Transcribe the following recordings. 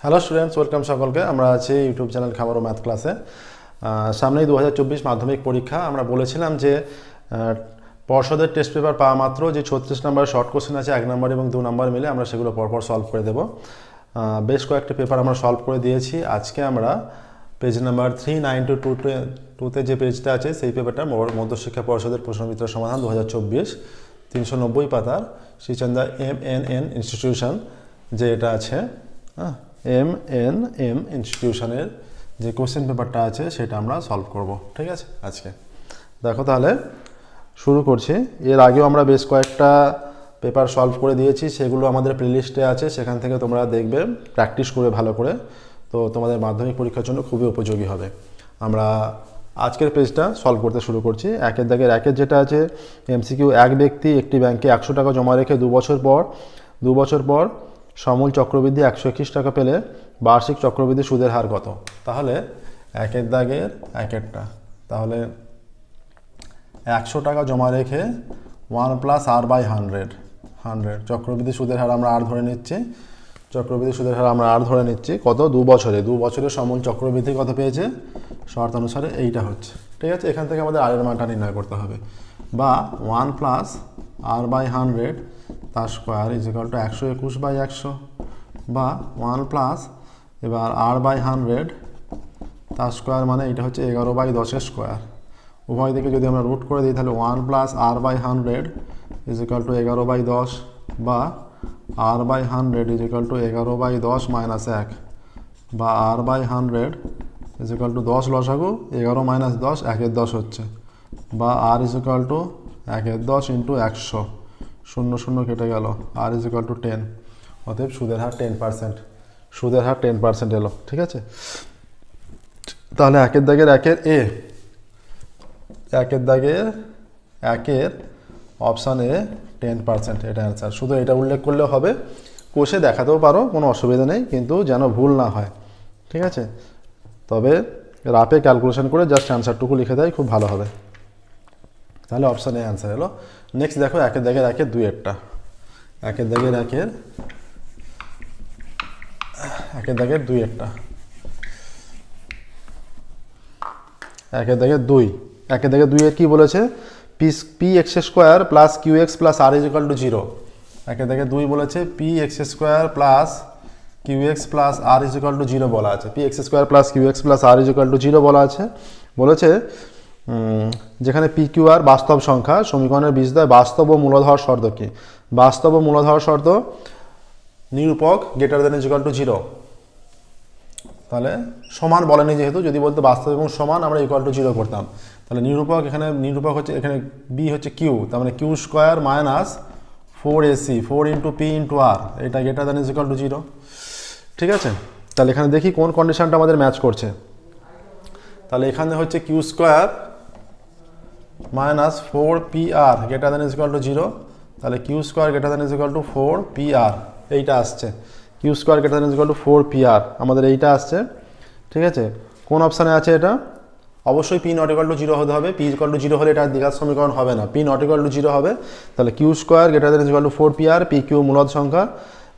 Hello students, welcome সকলকে। আমরা আছি ইউটিউব চ্যানেল খাবার ও ম্যাথ ক্লাসে। সামনেই 2024 মাধ্যমিক পরীক্ষা। আমরা বলেছিলাম যে পর্ষদের টেস্ট পেপার পাওয়া মাত্র যে 36 নম্বর শর্ট কোশ্চেন আছে 1 নম্বর এবং 2 নম্বর মিলে আমরা সেগুলো পরপর সলভ করে দেব। বেশ কয়েকটি পেপার আমরা সলভ করে দিয়েছি। আজকে আমরা পেজ নাম্বার 392-2তে যে পেজটা আছে সেই পেপারটা মধ্যশিক্ষা পর্ষদের প্রশ্নবিত্র সমাধান 2024 390 পাতার শ্রীচন্দা MNN ইনস্টিটিউশন যে এটা আছে, MNM ইনস্টিটিউশনের যে কোশ্চেন পেপারটা আছে সেটা আমরা সলভ করব। ঠিক আছে, আজকে দেখো তাহলে শুরু করছি। এর আগেও আমরা বেশ কয়েকটা পেপার সলভ করে দিয়েছি, সেগুলো আমাদের প্লেলিস্টে আছে, সেখান থেকে তোমরা দেখবে, প্র্যাকটিস করে ভালো করে, তো তোমাদের মাধ্যমিক পরীক্ষার জন্য খুবই উপযোগী হবে। আমরা আজকের পেজটা সলভ করতে শুরু করছি। একের দাগের একের যেটা আছে এমসিকিউ, এক ব্যক্তি একটি ব্যাংকে 100 টাকা জমা রেখে 2 বছর পর সমূল চক্রবৃদ্ধি 121 টাকা পেলে বার্ষিক চক্রবৃদ্ধি সুদের হার কত? তাহলে একের দাগের একেরটা, তাহলে 100 টাকা জমা রেখে 1 + r/100 চক্রবৃদ্ধি সুদের হার আমরা আর ধরে নিচ্ছি। চক্রবৃদ্ধি সুদের হার আমরা আর ধরে নিচ্ছি কত? 2 বছরে সমূল চক্রবৃদ্ধি কত পেয়েছে? শর্ত অনুসারে এইটা হচ্ছে। ঠিক আছে, এখান থেকে আমাদের আর এর মানটা নির্ণয় করতে হবে। বা 1 + r/100 তার স্কোয়ার = 121/100, বা 1 + এবার r/100 তার স্কোয়ার মানে এটা হচ্ছে 11/10 স্কোয়ার। উভয় দিকে যদি আমরা রুট করে দিই তাহলে 1 + r/100 = 11/10, বা r/100 = 11/10 - 1, বা r/100 = 10 লসাগু 11 - 10 1 10 হচ্ছে, বা r = 1 10 × 100, 0 0 কেটে গেল, r = 10। অতএব সুদের হার 10%, সুদের হার 10% এলো। ঠিক আছে, তাহলে একের দাগের একের অপশান এ 10% এটা অ্যান্সার। শুধু এটা উল্লেখ করলেও হবে, কোষে দেখাতেও পারো, কোনো অসুবিধা নেই, কিন্তু যেন ভুল না হয়। ঠিক আছে, তবে রাপে ক্যালকুলেশন করে জাস্ট অ্যান্সারটুকু লিখে দেয়, খুব ভালো হবে। তাহলে অপশান এ অ্যান্সার এলো। নেক্সট দেখো একের দাগের দুইয়েরটা। একের দাগের দুইয়েরটা, একের দাগের দুইয়ের কি বলেছে? px² + qx + r = 0। একের দাগের 2 বলেছে px² + qx + r = 0 বলা আছে। px² + qx + r = 0 বলা আছে। বলেছে যেখানে pqr বাস্তব সংখ্যা, সমীকরণের বীজদ্বয় বাস্তব ও মূলধর শর্ত কি? বাস্তব ও মূলধর শর্ত নিরূপক > 0। তাহলে সমান বলেনি, যেহেতু যদি বলতো বাস্তব এবং সমান আমরা = 0 করতাম। তাহলে নিরূপক হচ্ছে, এখানে b হচ্ছে q, তার মানে q² - 4ac 4 × p × r, এটা > 0। ঠিক আছে, তাহলে এখানে দেখি কোন কন্ডিশনটা আমাদের ম্যাচ করছে। তাহলে এখানে হচ্ছে q² - 4pr > 0, তাহলে q² > 4pr এইটা আসছে। q² > 4pr আমাদের এইটা আসছে। ঠিক আছে, কোন অপশানে আছে এটা? অবশ্যই p ≠ 0 হতে হবে। p = 0 হলে এটা দ্বিঘাত সমীকরণ হবে না, p ≠ 0 হবে। তাহলে q² > 4pr, pq মূলদ সংখ্যা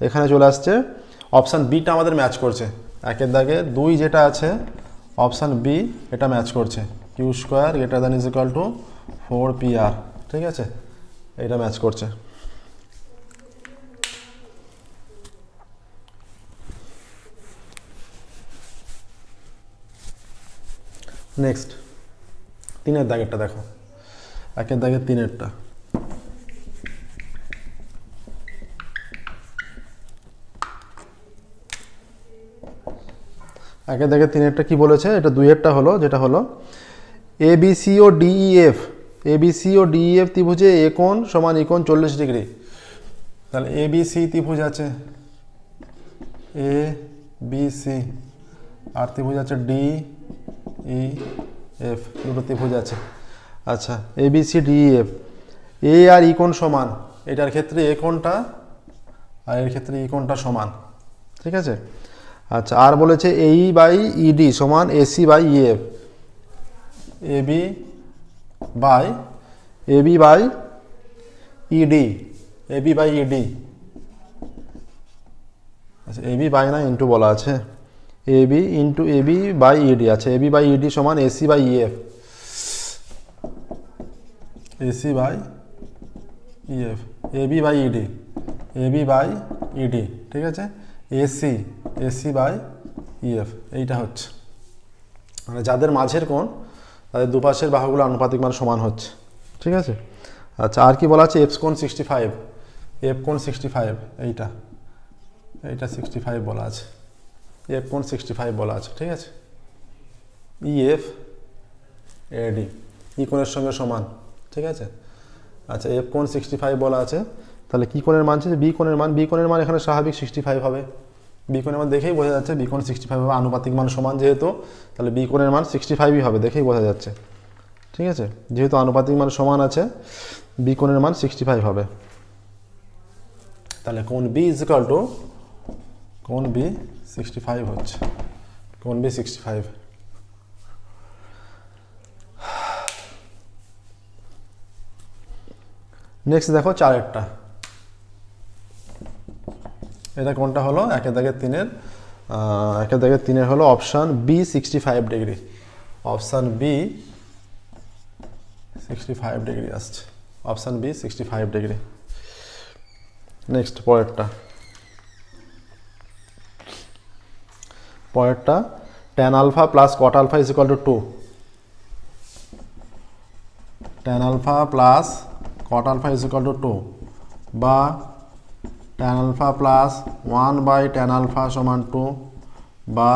এখানে চলে আসছে। অপশান বিটা আমাদের ম্যাচ করছে। একের দাগে 2 যেটা আছে অপশান বি, এটা ম্যাচ করছে। q² > 4pr। ঠিক আছে, এটা ম্যাচ করছে। নেক্সট 3-এর দাগেরটা দেখো। একের দাগের 3-এরটা, একের দাগের 3-এরটা কি বলেছে? এটা 2-এরটা হলো, যেটা হলো ABC ও DEF, ABC ও DEF ত্রিভুজে এ কোণ সমান ই কোণ 40 ডিগ্রি। তাহলে ABC ত্রিভুজ আছে, ABC, আর ত্রিভুজ আছে DEF, দুটো ত্রিভুজ আছে। আচ্ছা, ABC DEF, এ আর ই কোণ সমান, এটার ক্ষেত্রে এ কোণটা আর এর ক্ষেত্রে ই কোণটা সমান। ঠিক আছে, আচ্ছা, আর বলেছে AE/ED সমান AC/EF, AB/ED আচ্ছা এবি বাই না ইন্টু বলা আছে, AB into AB by ED. আচ্ছা এবি বাই ইডি সমান AC by EF, AC by EF, AB by ED, AB by ED, ঠিক আছে, এসি, এসি বাই ইএফ, এইটা হচ্ছে মানে যাদের মাঝের কোণ তাদের দুপাশের বাহুগুলো আনুপাতিক মান সমান হচ্ছে, ঠিক আছে। আচ্ছা আর কি বলা আছে, এফ কোণ 65, এফ কোণ 65, এইটা এইটা 65 বলা আছে, এফ কোণ 65 বলা আছে, ঠিক আছে। ইএফ এডি ই কোণের সঙ্গে সমান, ঠিক আছে। আচ্ছা এফ কোণ 65 বলা আছে, তাহলে কি কোণের মান আছে, বি কোণের মান, বি কোণের মান এখানে স্বাভাবিক 65 হবে, বি কোণের মান দেখেই বোঝা যাচ্ছে বি কোণ 65 হবে, আনুপাতিক মান সমান যেহেতু, তাহলে বি কোণের মান 65ই হবে, দেখেই বোঝা যাচ্ছে, ঠিক আছে। যেহেতু আনুপাতিক মান সমান আছে, বি কোণের মান 65 হবে। তাহলে কোণ বি ইজ ইকুয়াল টু, কোণ বি 65 হচ্ছে, কোণ বি 65। নেক্সট দেখো চারেরটা, এটা কোনটা হলো, একের দাগের তিনের হলো option B 65 degree, option B 65 degree আসছে, অপশান বি 65 ডিগ্রি। নেক্সট পরেরটা tan alpha plus cot alpha is equal to 2, tan alpha plus cot alpha is equal to 2, বা tan alpha plus 1 by tan alpha সমান 2, বা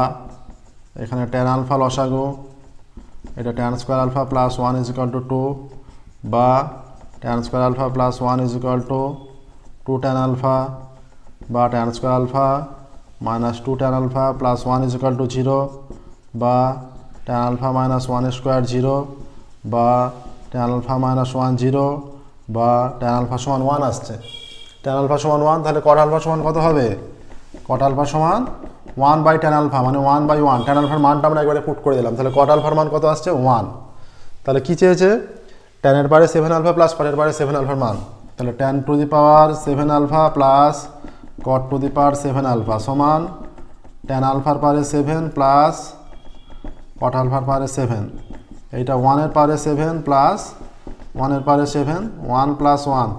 এখানে tan alpha লসাগু, এটা tan square alpha plus 1 is equal to 2, বা tan square alpha plus 1 is equal to 2 tan alpha, বা tan square alpha minus 2 tan alpha plus 1 is equal to 0, বা tan alpha minus 1 square 0, বা tan alpha minus 1 0, বা tan alpha সমান 1 আসছে, tan alpha সমান 1, তাহলে কট alpha সমান কত হবে, কট আলফা সমান 1 বাই tan আলফা, মানে 1 বাই 1, tan আলফার মানটা আমরা একবারে পুট করে দিলাম, তাহলে কট আলফার মান কত আসছে 1। তাহলে কি চেয়েছে, tan এর পারে 7 আলফা প্লাস কট এর পারে 7 আলফার মান, তাহলে tan to the power 7 alpha plus cot to the power 7 alpha সমান tan আলফার পারে 7 প্লাস কট আলফার পারে 7, এইটা 1 এর পারে 7 প্লাস 1 এর পারে 7, 1 প্লাস 1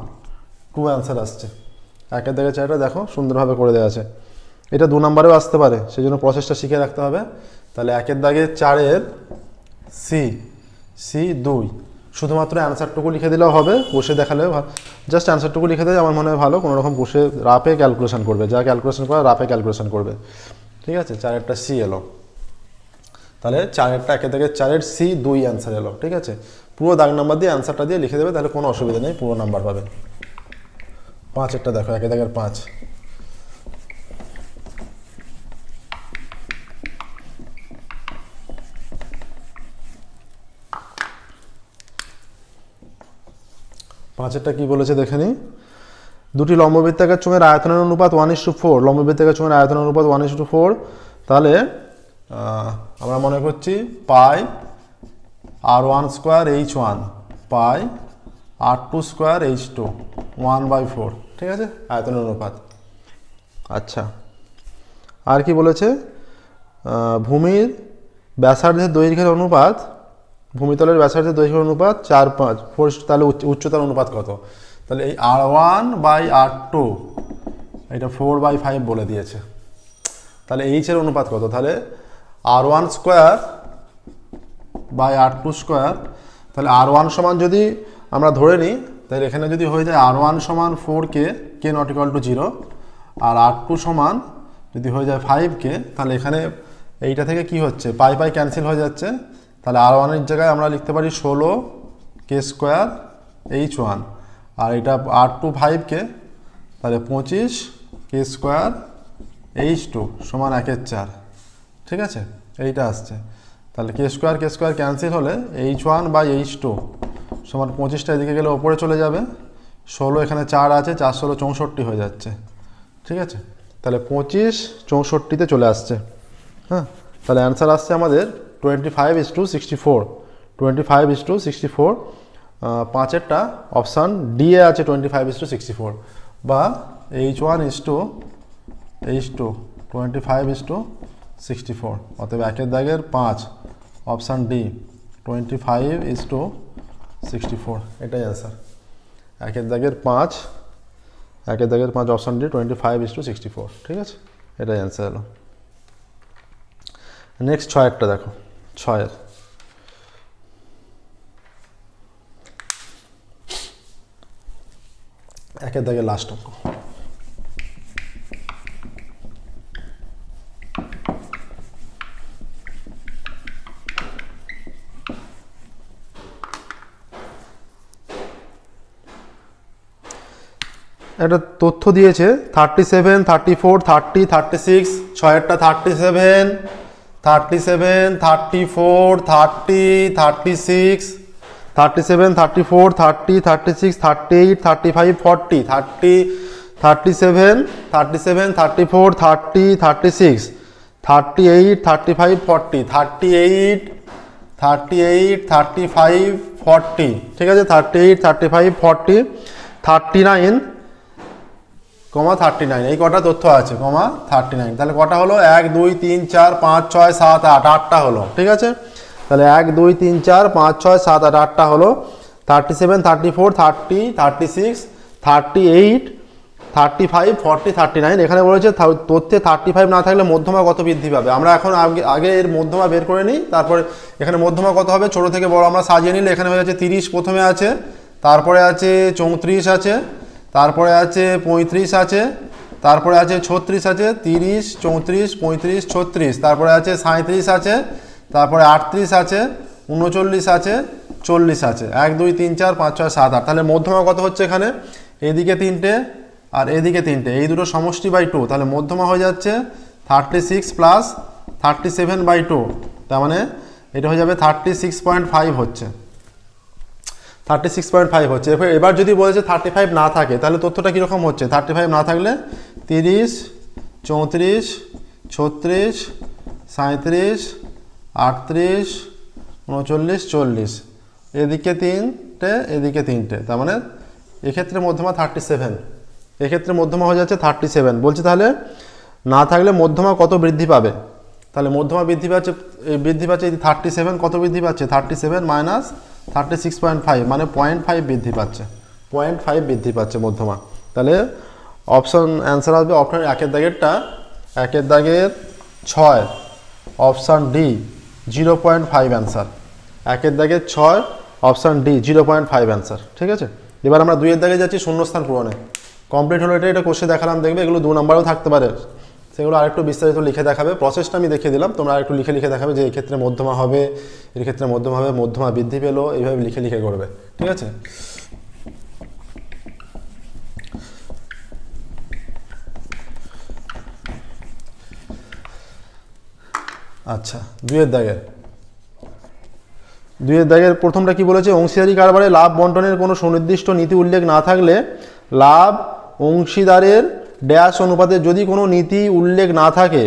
2 অ্যান্সার আসছে। একের দাগে চারটা দেখো সুন্দরভাবে করে দেওয়া আছে, এটা 2 নম্বরেও আসতে পারে, সেই জন্য প্রসেসটা শিখে রাখতে হবে। তাহলে একের দাগে 4-এর সি 2, শুধুমাত্র অ্যান্সারটুকু লিখে দিলেও হবে, বসে দেখালেও জাস্ট অ্যান্সারটুকু লিখে দেয় আমার মনে হয় ভালো, কোনো রকম বসে রাফে ক্যালকুলেশন করবে, যা ক্যালকুলেশন করে রাফে ক্যালকুলেশন করবে, ঠিক আছে। 4-এরটা সি এলো, তাহলে 4-এরটা একের দাগে 4-এর সি 2 অ্যান্সার এলো, ঠিক আছে। পুরো দাগ নাম্বার দিয়ে অ্যান্সারটা দিয়ে লিখে দেবে, তাহলে কোনো অসুবিধা নেই, পুরো নাম্বার পাবে। 5-এরটা দেখো, একের দাগের 5, পাঁচেরটা কি বলেছে দেখে নি, দুটি লম্ববৃত্তাকার চোঙের আয়তনের অনুপাত 1:4, লম্ববৃত্তাকার চোঙের আয়তনের অনুপাত 1:4, তাহলে আমরা মনে করছি পাই r1 স্কোয়ার h1 পাই r2 স্কোয়ার h2 1/4, ঠিক আছে, আয়তনের অনুপাত। আচ্ছা আর কি বলেছে, ভূমির ব্যাসার্ধের দৈর্ঘ্যের অনুপাত, ভূমিতলের ব্যাসার্ধের দৈর্ঘ্যের অনুপাত 4/5, তাহলে উচ্চতার অনুপাত কত, তাহলে এই r1 বাই r2 এটা 4/5 বলে দিয়েছে, তাহলে এইচ এর অনুপাত কত, তাহলে r1 square by r2 square, তাহলে r1 সমান যদি আমরা ধরে নিই, তাহলে এখানে যদি হয়ে যায় r1 সমান 4k, k not equal to 0, আর r2 সমান যদি হয়ে যায় 5k, তাহলে এখানে এইটা থেকে কি হচ্ছে, পাই ক্যান্সেল হয়ে যাচ্ছে, তাহলে r1 এর জায়গায় আমরা লিখতে পারি 16k স্কোয়ার h1, আর এটা r2 5k, তাহলে 25k স্কোয়ার h2 সমান 1/4, ঠিক আছে, এইটা আসছে। তাহলে k স্কোয়ার ক্যান্সেল হলে h1 বাই h2 সমান 25টা এদিকে গেলে ওপরে চলে যাবে, 16 এখানে 4 আছে, 4 16 64 হয়ে যাচ্ছে, ঠিক আছে, তাহলে 25 64তে চলে আসছে। হ্যাঁ, তাহলে অ্যান্সার আসছে আমাদের 25:64, 25:64, 5-এরটা অপশান ডি এ আছে 25:64, বা h1:h2 25:64, অতএব একের দাগের 5 অপশান ডি 25:64, এটাই অ্যান্সার। একের দাগের 5 অপশান ডি 25:64, ঠিক আছে, এটাই অ্যান্সার হলো। নেক্সট 6-এরটা দেখো, 6-এর একের দাগের লাস্ট অঙ্ক। একটা তথ্য দিয়েছে 37, 34, 30, 36, 6-এরটা 37, 34, 30, 36, 37, 34, 30, 36, 38, 35, 40, 37, 34, 30, 36, 38, 35, 40, 38, 35, 40, ঠিক আছে, 38, 35, 40, 39, 39, এই কটা তথ্য আছে, 39, তাহলে কটা হলো 1 2 3 4 5 6 7 8, 8টা হলো, ঠিক আছে, তাহলে 1 2 3 4 5 6 7 8, 8টা হলো। 37, 34, 30, 36, 38, 35, 40, 39, এখানে বলেছে তথ্যে 35 না থাকলে মধ্যমা কত বৃদ্ধি পাবে। আমরা এখন আগে এর মধ্যমা বের করে নিই, তারপরে এখানে মধ্যমা কত হবে ছোট থেকে বড় আমরা সাজিয়ে নিলে এখানে হয়ে যাচ্ছে 30 প্রথমে আছে, তারপরে আছে 34 আছে, তারপরে আছে 35 আছে, তারপরে আছে 36 আছে, 30, 34, 35, 36, তারপরে আছে 37 আছে, তারপরে 38 আছে, 39 আছে, 40 আছে, 1 2 3 4 5 6 7 8, তাহলে মধ্যমা কত হচ্ছে এখানে, এদিকে 3টে আর এদিকে 3টে, এই দুটো সমষ্টি বাই 2, তাহলে মধ্যমা হয়ে যাচ্ছে 36 প্লাস 37/2, তার মানে এটা হয়ে যাবে 36.5 হচ্ছে, 36.5 হচ্ছে। এবার যদি বলেছে 35 না থাকে তাহলে তথ্যটা কীরকম হচ্ছে, 35 না থাকলে 30, 34, 36, 37, 38, 39, 40, এদিকে 3টে এদিকে 3টে, তার মানে এক্ষেত্রে মধ্যমা 37, এক্ষেত্রে মধ্যমা হয়ে যাচ্ছে 37। বলছে তাহলে না থাকলে মধ্যমা কত বৃদ্ধি পাবে, তাহলে মধ্যমা বৃদ্ধি পাচ্ছে 37, কত বৃদ্ধি পাচ্ছে 37 মাইনাস 36.5, মানে 0.5 বৃদ্ধি পাচ্ছে, 0.5 বৃদ্ধি পাচ্ছে মধ্যমা। তাহলে অপশন অ্যান্সার আসবে অপশন একের দাগেরটা, একের দাগের 6 অপশান ডি 0.5 অ্যান্সার, একের দাগের 6 অপশান ডি 0.5 অ্যান্সার, ঠিক আছে। এবার আমরা 2-এর দাগে যাচ্ছি শূন্যস্থান পূরণে। কমপ্লিট হলো, এটা কোশ্চেন দেখালাম, দেখবে এগুলো 2 নম্বরেও থাকতে পারে, সেগুলো আরেকটু বিস্তারিত লিখে দেখাবে, প্রসেসটা আমি দেখিয়ে দিলাম, তোমরা আরেকটু লিখে দেখাবে যে এই ক্ষেত্রে মধ্যমা হবে, এর ক্ষেত্রে মধ্যমা হবে, মধ্যমা বৃদ্ধি পেলো, এইভাবে লিখে করবে, ঠিক আছে। আচ্ছা, 2-এর দাগের প্রথমটা কি বলেছে, অংশীদারি কারবারে লাভ বন্টনের কোনো সুনির্দিষ্ট নীতি উল্লেখ না থাকলে লাভ অংশীদারের ড্যাশ অনুপাতে, যদি কোনো নীতি উল্লেখ না থাকে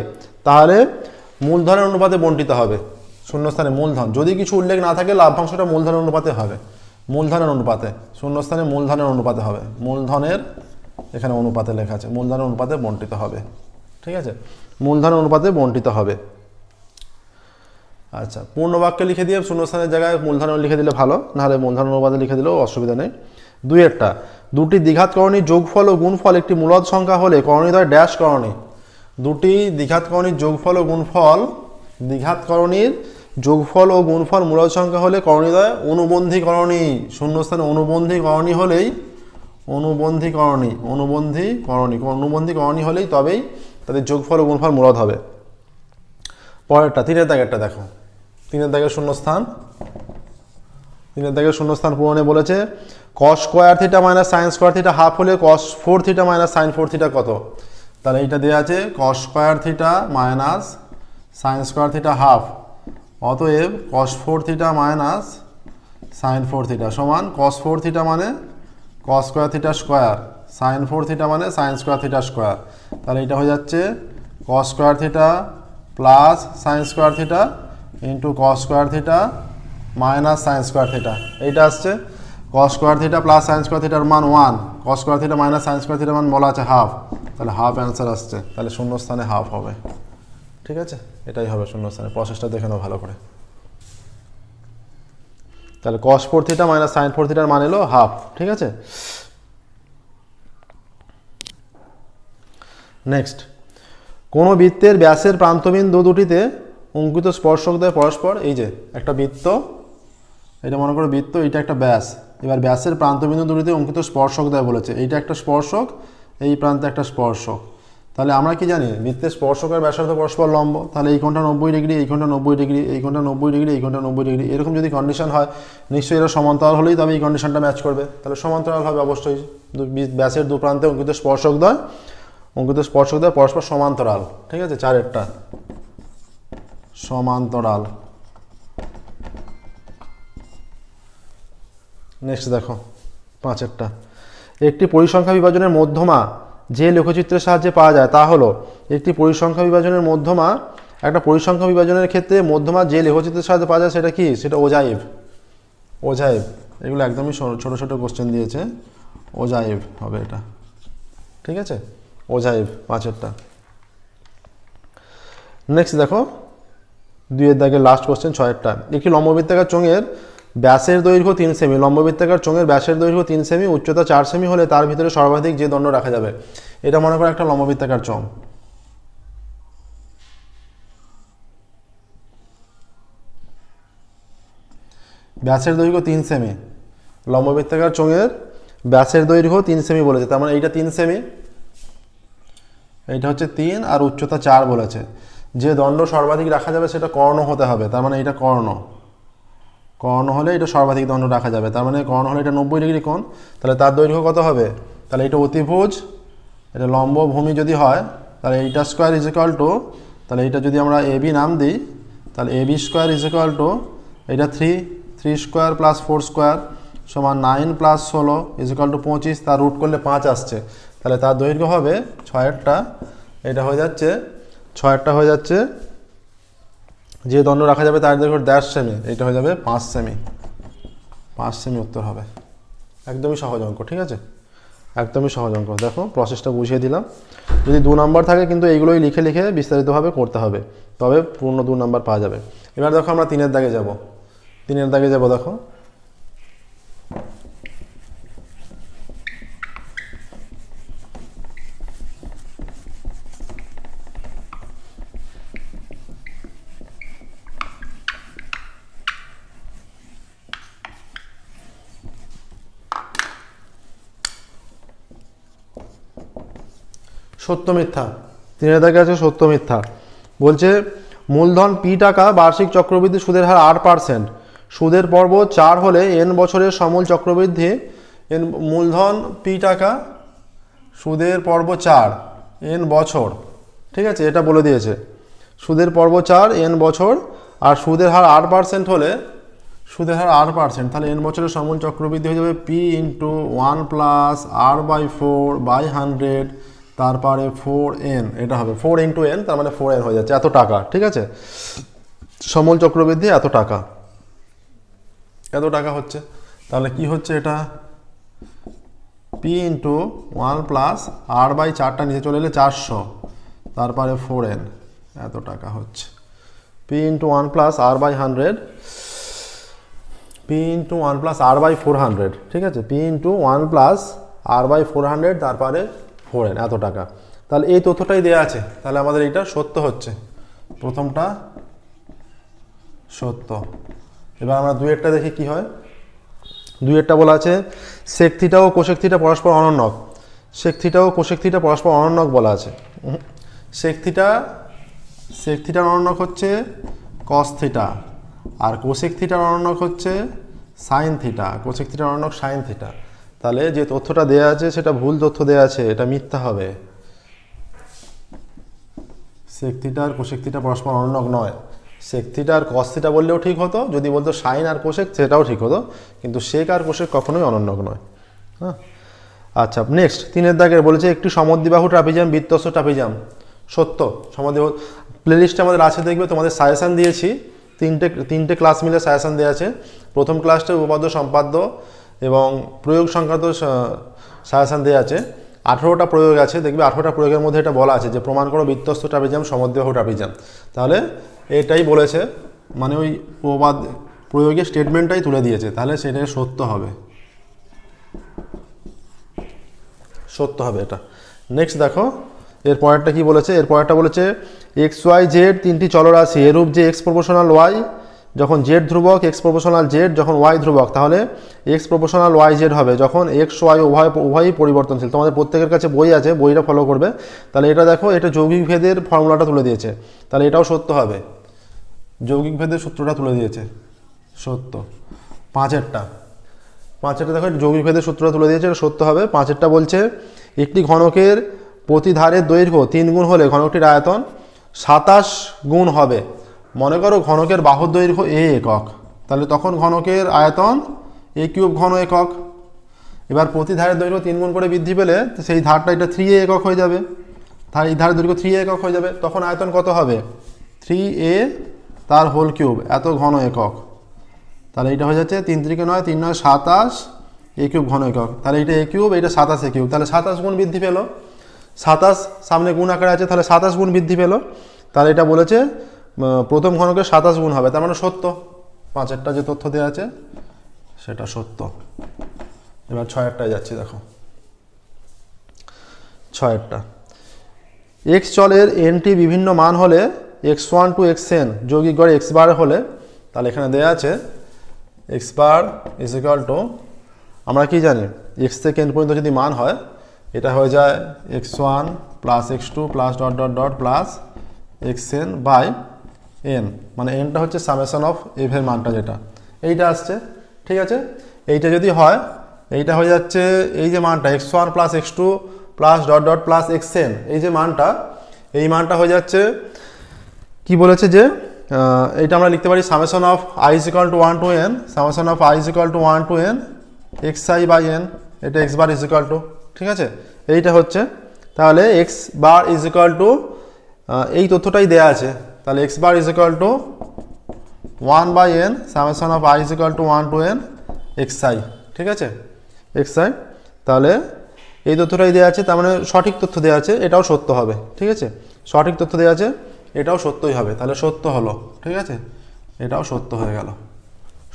তাহলে মূলধনের অনুপাতে বন্টিত হবে। শূন্যস্থানে মূলধন, যদি কিছু উল্লেখ না থাকে লাভ্যাংশটা মূলধনের অনুপাতে হবে, মূলধনের অনুপাতে, শূন্যস্থানে মূলধনের অনুপাতে হবে, মূলধনের এখানে অনুপাতে লেখা আছে, মূলধনের অনুপাতে বন্টিত হবে, ঠিক আছে, মূলধনের অনুপাতে বন্টিত হবে। আচ্ছা, পূর্ণ বাক্যে লিখে দিয়ে শূন্যস্থানের জায়গায় মূলধন লিখে দিলে ভালো, নাহলে মূলধন অনুপাতে লিখে দিলেও অসুবিধা নেই। 2-এরটা, দুটি দ্বিঘাত করণীর যোগফল ও গুণফল একটি মূলদ সংখ্যা হলে করণীদ্বয় ড্যাশ করণী। দুটি দ্বিঘাত করণীর যোগফল ও গুণফল, দ্বিঘাত করণীর যোগফল ও গুণফল মূলদ সংখ্যা হলে করণীদ্বয় অনুবন্ধী করণী, শূন্যস্থানে অনুবন্ধী করণী হলেই, অনুবন্ধী করণী হলেই তবেই তাদের যোগফল ও গুণফল মূলদ হবে। পরেরটা 3-এর দাগেরটা দেখো, 3-এর দাগের শূন্যস্থান, 3-এর দাগের শূন্যস্থান পূরণে বলেছে cos square theta minus sine square theta half হলে cos 4 theta minus sine 4 theta কত। তাহলে এইটা দেওয়া আছে cos square theta minus sine square theta half, অতএব cos 4 theta minus sine 4 theta সমান cos 4 থিটা মানে cos square theta square, sine 4 theta মানে সাইন স্কোয়ার থিটা স্কোয়ার। তাহলে এটা হয়ে যাচ্ছে cos square theta plus sine square theta into cos square theta minus sine square theta, এইটা আসছে cos square theta plus sine square থিটার মান 1, cos square theta minus sine square থিটার মান বলা আছে হাফ, তাহলে হাফ অ্যান্সার আসছে, তাহলে শূন্যস্থানে হাফ হবে। ঠিক আছে, এটাই হবে শূন্যস্থানে। প্রসেসটা দেখে নাও ভালো করে। তাহলে cos 4 থিটা মাইনাস sin 4 থিটার মান এলো হাফ। ঠিক আছে, নেক্সট, কোনো বৃত্তের ব্যাসের প্রান্তবিন্দু দুটিতে অঙ্কিত স্পর্শকদ্বয় পরস্পর, এই যে একটা বৃত্ত, এটা মনে করো বৃত্ত, এটা একটা ব্যাস, এবার ব্যাসের প্রান্তবিন্দু দুটিতে অঙ্কিত স্পর্শকদ্বয় বলেছে, এইটা একটা স্পর্শক, এই প্রান্তে একটা স্পর্শক। তাহলে আমরা কি জানি, বৃত্তের স্পর্শক আর ব্যাসার্ধ পরস্পর লম্ব, তাহলে এই কোণটা 90 ডিগ্রি, এই কোণটা 90 ডিগ্রি, এই কোণটা 90 ডিগ্রি, এই কোণটা 90 ডিগ্রি, এরকম যদি কন্ডিশন হয় নিশ্চয়ই এরা সমান্তরাল হলেই তবে এই কন্ডিশনটা ম্যাচ করবে। তাহলে সমান্তরাল হবে অবশ্যই, ব্যাসের দু প্রান্তে অঙ্কিত স্পর্শকদ্বয় পরস্পর সমান্তরাল। ঠিক আছে, 4এরটা সমান্তরাল। নেক্সট দেখো 5এরটা, একটি পরিসংখ্যা বিভাজনের মধ্যমা যে লেখচিত্রের সাহায্যে পাওয়া যায় তা হলো, একটি পরিসংখ্যা বিভাজনের মধ্যমা, একটা পরিসংখ্যা বিভাজনের ক্ষেত্রে মধ্যমা যে লেখচিত্রের সাহায্যে পাওয়া যায় সেটা কি, সেটা ওজাইভ। ওজাইভ, এগুলো একদমই ছোট ছোট কোশ্চেন দিয়েছে, ওজাইভ হবে এটা। ঠিক আছে, ওজাইভ 5এরটা। নেক্সট দেখো 2 এর দাগের লাস্ট কোশ্চেন 6এরটা, একটি লম্ববৃত্তাকার চোঙের ব্যাসের দৈর্ঘ্য 3 সেমি, লম্ববৃত্তাকার চোঙের ব্যাসের দৈর্ঘ্য 3 সেমি, উচ্চতা 4 সেমি হলে তার ভিতরে সর্বাধিক যে দণ্ড রাখা যাবে। এটা মনে করো একটা লম্ববৃত্তাকার চোঙ, ব্যাসের দৈর্ঘ্য 3 সেমি, লম্ববৃত্তাকার চোঙের ব্যাসের দৈর্ঘ্য 3 সেমি বলেছে, তার মানে এইটা 3 সেমি, এইটা হচ্ছে 3 আর উচ্চতা 4 বলেছে। যে দণ্ড সর্বাধিক রাখা যাবে সেটা কর্ণ হতে হবে, তার মানে এটা কর্ণ, কর্ণ হলে এটা সর্বাধিক দণ্ড রাখা যাবে, তার মানে কর্ণ হলে এটা 90 ডিগ্রি কোণ, তাহলে তার দৈর্ঘ্য কত হবে, তাহলে এটা অতিভুজ, এটা লম্ব ভূমি যদি হয় তাহলে এইটা স্কোয়ার ইজ ইকুয়াল টু, তাহলে এইটা যদি আমরা এবি নাম দিই তাহলে AB square is equal to, এটা 3 স্কোয়ার প্লাস 4 স্কোয়ার সমান 9 প্লাস 16 ইজ ইকুয়াল টু 25, তার রুট করলে 5 আসছে, তাহলে তার দৈর্ঘ্য হবে 6এরটা, এটা হয়ে যাচ্ছে 6এরটা হয়ে যাচ্ছে, যে দণ্ড রাখা যাবে তার দৈর্ঘ্য 1.5 সেমি, এটা হয়ে যাবে 5 সেমি, 5 সেমি উত্তর হবে। একদমই সহজ অঙ্ক। ঠিক আছে, একদমই সহজ অঙ্ক। দেখো প্রসেসটা বুঝিয়ে দিলাম, যদি 2 নম্বর থাকে কিন্তু এইগুলোই লিখে লিখে বিস্তারিতভাবে করতে হবে, তবে পূর্ণ 2 নম্বর পাওয়া যাবে। এবার দেখো আমরা 3-এর দাগে যাব, 3-এর দাগে যাব, দেখো সত্য মিথ্যা, 3-এর দাগে আছে সত্য মিথ্যা। বলছে মূলধন পি টাকা, বার্ষিক চক্রবৃদ্ধি সুদের হার 8%, সুদের পর্ব 4 হলে n বছরের সমূল চক্রবৃদ্ধি, মূলধন পি টাকা, সুদের পর্ব 4 n বছর। ঠিক আছে, এটা বলে দিয়েছে, সুদের পর্ব 4 n বছর, আর সুদের হার 8% হলে, সুদের হার 8%, তাহলে n বছরের সমূল চক্রবৃদ্ধি হয়ে যাবে p ইন্টু 1 প্লাস r/4/100, তারপরে 4n, এটা হবে 4 ইন্টু n, তার মানে 4n হয়ে যাচ্ছে, এত টাকা। ঠিক আছে, সমূল চক্রবৃদ্ধি এত টাকা, এত টাকা হচ্ছে, তাহলে কি হচ্ছে এটা p ইন্টু 1 প্লাস r/4টা নিচে চলে এলে 400, তারপরে 4n, এত টাকা হচ্ছে। p into 1 plus r/100, p into 1 plus r/400, ঠিক আছে, p ইন্টু 1 প্লাস r/400, তারপরে 4n, এত টাকা। তাহলে এই তথ্যটাই দেওয়া আছে, তাহলে আমাদের এইটা সত্য হচ্ছে, প্রথমটা সত্য। এবার আমরা 2-এরটা দেখি কি হয়। 2-এরটা বলা আছে সেক থিটা ও কোসেক থিটা পরস্পর অনন্যক, সেক থিটা ও কোসেক থিটা পরস্পর অনন্যক বলা আছে। সেক থিটার অনন্যক হচ্ছে কস থিটা, আর কোসেক থিটার অনন্যক হচ্ছে সাইন থিটা, কোসেক থিটার অনন্যক সাইন থিটা। তাহলে যে তথ্যটা দেওয়া আছে সেটা ভুল তথ্য দেওয়া আছে, এটা মিথ্যা হবে। সেক থিটা আর কোসেক থিটা পরস্পর অনন্যক নয়, সেক থিটা আর কস থিটা বললেও ঠিক হতো, যদি বলতো সাইন আর কোসেক সেটাও ঠিক হতো, কিন্তু সেক আর কোসেক কখনোই অনন্যক নয়। হ্যাঁ, আচ্ছা নেক্সট 3-এর দাগের বলেছে একটি সমদ্বিবাহু ট্রাপিজিয়াম বৃত্তস্থ ট্রাপিজিয়াম, সত্য। সমদ্বিবাহু প্লেলিস্টে আমাদের আছে, দেখবে তোমাদের সাজেশান দিয়েছি, তিনটে ক্লাস মিলে সাজেশান দেওয়া আছে। প্রথম ক্লাসটা উপপাদ্য সম্পাদ্য এবং প্রয়োগ সংক্রান্ত সাজেশান দেওয়া আছে, 18টা প্রয়োগ আছে, দেখবে 18টা প্রয়োগের মধ্যে এটা বলা আছে যে প্রমাণ করো বৃত্তস্থ ট্রাপিজিয়াম সমদ্বিবাহু ট্রাপিজিয়াম। তাহলে এটাই বলেছে, মানে ওই প্রবাদ প্রয়োগের স্টেটমেন্টটাই তুলে দিয়েছে, তাহলে সেটা সত্য হবে, সত্য হবে এটা। নেক্সট দেখো এর পরেরটা কি বলেছে, এর পরেরটা বলেছে এক্স ওয়াই জেড তিনটি চলরাশি এরূপ যে এক্স প্রপোর্শনাল ওয়াই যখন জেড ধ্রুবক, এক্স প্রপোর্শনাল জেড যখন ওয়াই ধ্রুবক, তাহলে এক্স প্রপোর্শনাল ওয়াই জেড হবে যখন এক্স ওয়াই উভয়ই পরিবর্তনশীল। তোমাদের প্রত্যেকের কাছে বই আছে, বইটা ফলো করবে। তাহলে এটা দেখো, এটা যৌগিক ভেদের ফর্মুলাটা তুলে দিয়েছে, তাহলে এটাও সত্য হবে, যৌগিক ভেদের সূত্রটা তুলে দিয়েছে, সত্য। পাঁচেরটা দেখো যৌগিক ভেদের সূত্রটা তুলে দিয়েছে, এটা সত্য হবে। পাঁচেরটা বলছে একটি ঘনকের প্রতি ধারের দৈর্ঘ্য 3 গুণ হলে ঘনকটির আয়তন 27 গুণ হবে। মনে করো ঘনকের বাহুর দৈর্ঘ্য a একক, তাহলে তখন ঘনকের আয়তন a কিউব ঘন একক। এবার প্রতি ধারের দৈর্ঘ্য 3 গুণ করে বৃদ্ধি পেলে সেই ধারটা এটা 3a একক হয়ে যাবে, তাহলে এই ধারের দৈর্ঘ্য 3a একক হয়ে যাবে, তখন আয়তন কত হবে 3a তার হোল কিউব এত ঘন একক। তাহলে এটা হয়ে যাচ্ছে 3 3 9 3 9 27 a কিউব ঘন একক। তাহলে এটা a কিউব, এটা 27 a কিউব, তাহলে 27 গুণ বৃদ্ধি পেল, 27 সামনে গুণ আকারে আছে, তাহলে 27 গুণ বৃদ্ধি পেল। তাহলে এটা বলেছে প্রথম ঘনকের 27 গুণ হবে, তার মানে সত্য। পাঁচেরটা যে তথ্য দেওয়া আছে সেটা সত্য। এবার ছয়েরটায় যাচ্ছি, দেখো ছয়েরটা এক্স চলের এনটি বিভিন্ন মান হলে x1 টু xn যৌগিক গড়ে x বার হলে, তাহলে এখানে দেওয়া আছে x bar is equal two, আমরা কি জানি x থেকে n পর্যন্ত যদি মান হয় এটা হয়ে যায় x1 plus x2 plus dot dot dot plus xn by n, মানে nটা হচ্ছে সামেশন অফ f এর মানটা যেটা এইটা আসছে, ঠিক আছে। এইটা যদি হয় এইটা হয়ে যাচ্ছে এই যে মানটা x1 plus x2 plus dot dot plus xn, এই যে মানটা, এই মানটা হয়ে যাচ্ছে কি বলেছে যে এইটা আমরা লিখতে পারি summation of i is equal to 1 to n, summation of i is equal to 1 to n xi by n, এটা x bar is equal to, ঠিক আছে, এইটা হচ্ছে। তাহলে x bar is equal to এই তথ্যটাই দেয়া আছে, তাহলে x bar is equal to 1 by n summation of i is equal to 1 to n xi, ঠিক আছে, xi। তাহলে এই তথ্যটাই দেওয়া আছে, তার মানে সঠিক তথ্য দেওয়া আছে, এটাও সত্য হবে, ঠিক আছে, সঠিক তথ্য দেওয়া আছে, এটাও সত্যই হবে, তাহলে সত্য হলো, ঠিক আছে, এটাও সত্য হয়ে গেল,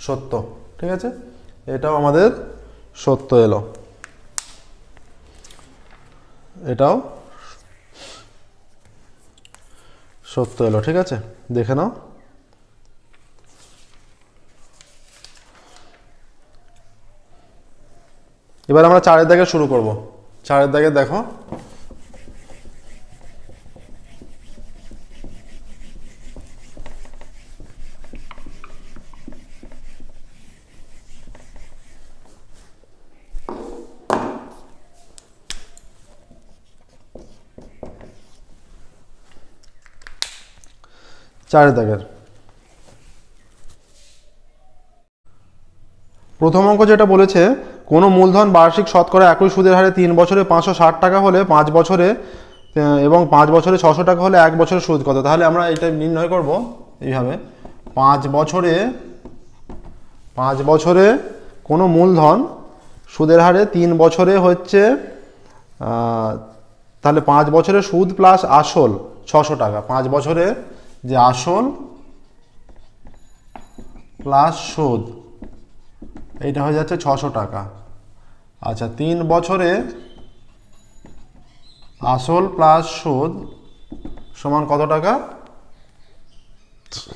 সত্য, ঠিক আছে, এটাও আমাদের সত্য এলো, এটাও সত্য এলো, ঠিক আছে, দেখে নাও। এবার আমরা 4 দাগে শুরু করব। 4 দাগে দেখো চার দাগের প্রথম অঙ্ক যেটা বলেছে কোনো মূলধন বার্ষিক শতকরা একই সুদের হারে 3 বছরে 560 টাকা হলে 5 বছরে এবং 5 বছরে 600 টাকা হলে 1 বছরের সুদ কত। তাহলে আমরা এটা নির্ণয় করব এইভাবে, 5 বছরে কোনো মূলধন সুদের হারে 3 বছরে হচ্ছে তাহলে 5 বছরের সুদ প্লাস আসল 600 টাকা, 5 বছরে যে আসল প্লাস সুদ এইটা হয়ে যাচ্ছে 600 টাকা। আচ্ছা 3 বছরে আসল প্লাস সুদ সমান কত টাকা,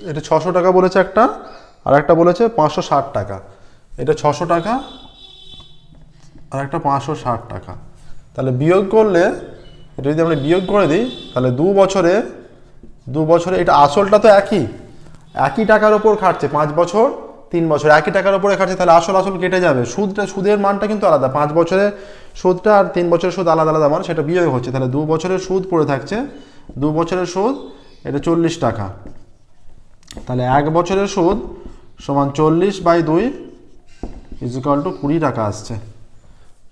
এটা 600 টাকা বলেছে একটা, আর একটা বলেছে 560 টাকা, এটা 600 টাকা আর একটা 560 টাকা। তাহলে বিয়োগ করলে এটা যদি আমরা বিয়োগ করে দিই তাহলে 2 বছরে এটা আসলটা তো একই টাকার ওপর খাটছে, 5 বছর 3 বছর একই টাকার ওপরে খাটছে, তাহলে আসল কেটে যাবে, সুদের মানটা কিন্তু আলাদা, 5 বছরের সুদটা আর 3 বছরের সুদ আলাদা আলাদা মান, সেটা বিয়োগ হচ্ছে। তাহলে 2 বছরের সুদ পড়ে থাকছে, 2 বছরের সুদ এটা 40 টাকা, তাহলে 1 বছরের সুদ সমান 40/2 ইজ ইকুয়াল টু 20 টাকা আসছে,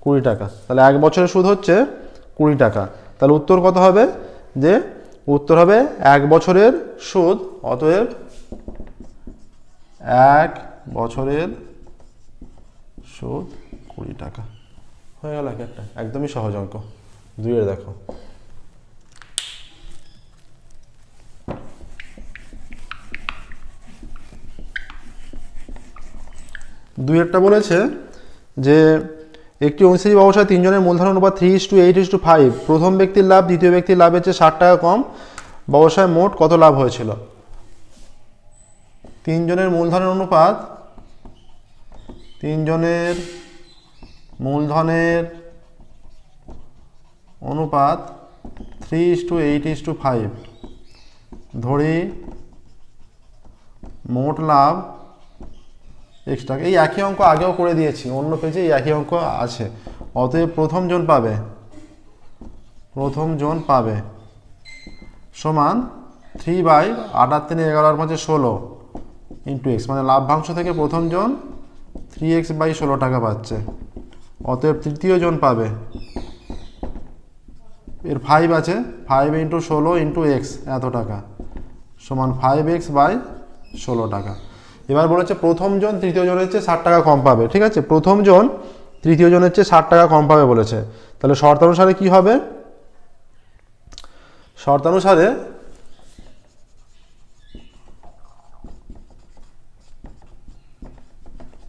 20 টাকা। তাহলে 1 বছরের সুদ হচ্ছে 20 টাকা। তাহলে উত্তর কত হবে, যে উত্তর হবে 1 বছরের সুদ, অতএব 1 বছরের সুদ 20 টাকা হয়ে গেল একটা, একদমই সহজ অঙ্ক। 2 দেখো, দুইয়েরটা বলেছে যে একটি অংশীদারি ব্যবসায় 3 জনের মূলধন অনুপাত 3:8:5, প্রথম ব্যক্তির লাভ দ্বিতীয় ব্যক্তির লাভের চেয়ে 60 টাকা কম, ব্যবসায় মোট কত লাভ হয়েছিল? 3 জনের মূলধনের অনুপাত, 3 জনের মূলধনের অনুপাত 3:8:5, ধরি মোট লাভ x টাকা। এই একই অঙ্ক আগেও করে দিয়েছি, অন্য পেজে এই একই অঙ্ক আছে। অতএব প্রথম জন পাবে সমান 3/8-11-5-16 ইন্টু এক্স, মানে লাভ্যাংশ থেকে প্রথম জন 3x/16 টাকা পাচ্ছে। অতএব তৃতীয় জন পাবে, এর 5 আছে, 5 × 16 × x এত টাকা সমান 5x/16 টাকা। এবার বলেছে প্রথম জন তৃতীয় জনের চেয়ে 60 টাকা কম পাবে। ঠিক আছে, প্রথম জন তৃতীয় জনের চেয়ে 60 টাকা কম পাবে বলেছে, তাহলে শর্তানুসারে কি হবে? শর্তানুসারে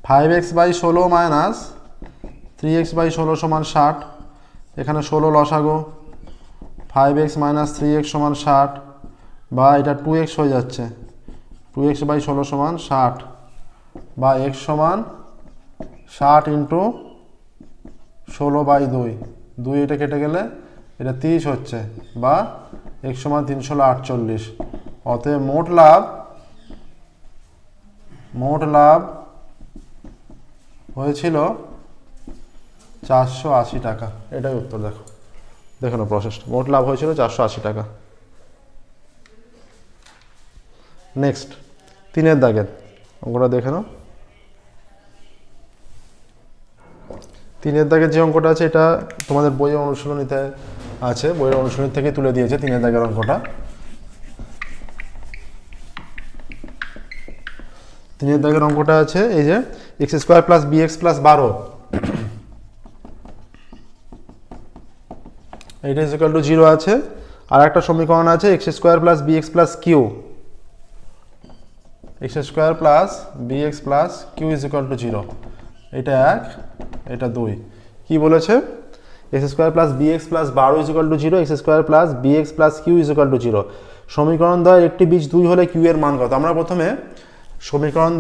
5x/16 মাইনাস 3x/16 সমান 60, এখানে 16 লসাগু, 5x মাইনাস 3x সমান 60, বা এটা 2x হয়ে যাচ্ছে, 2x/16 সমান 60, বা x সমান 60 × 16/2, 2 এটা কেটে গেলে এটা 30 হচ্ছে, বা x সমান 348। অতএব মোট লাভ হয়েছিল 480 টাকা। এটাই উত্তর। দেখো না প্রসেসটা, মোট লাভ হয়েছিল 480 টাকা। নেক্সট 3 দাগের অঙ্কটা দেখে নাও। 3 দাগের যে অঙ্কটা আছে এটা তোমাদের বইয়ের অনুশীলনীতে আছে, বইয়ের অনুশীলনী থেকে তুলে দিয়েছে 3 দাগের অঙ্কটা। 3 দাগের অঙ্কটা আছে এই যে x² + bx + 12, এটা = 0 আছে। আর একটা সমীকরণ আছে x² + bx + q, x² + bx + q = 0। এটা 1, এটা 2। কি বলেছে? x² + bx + 12 = 0, x² + bx + q = 0। সমীকরণ দ্বয়ের একটি বীজ 2 হলে q এর মান কত? আমরা প্রথমে সমীকরণ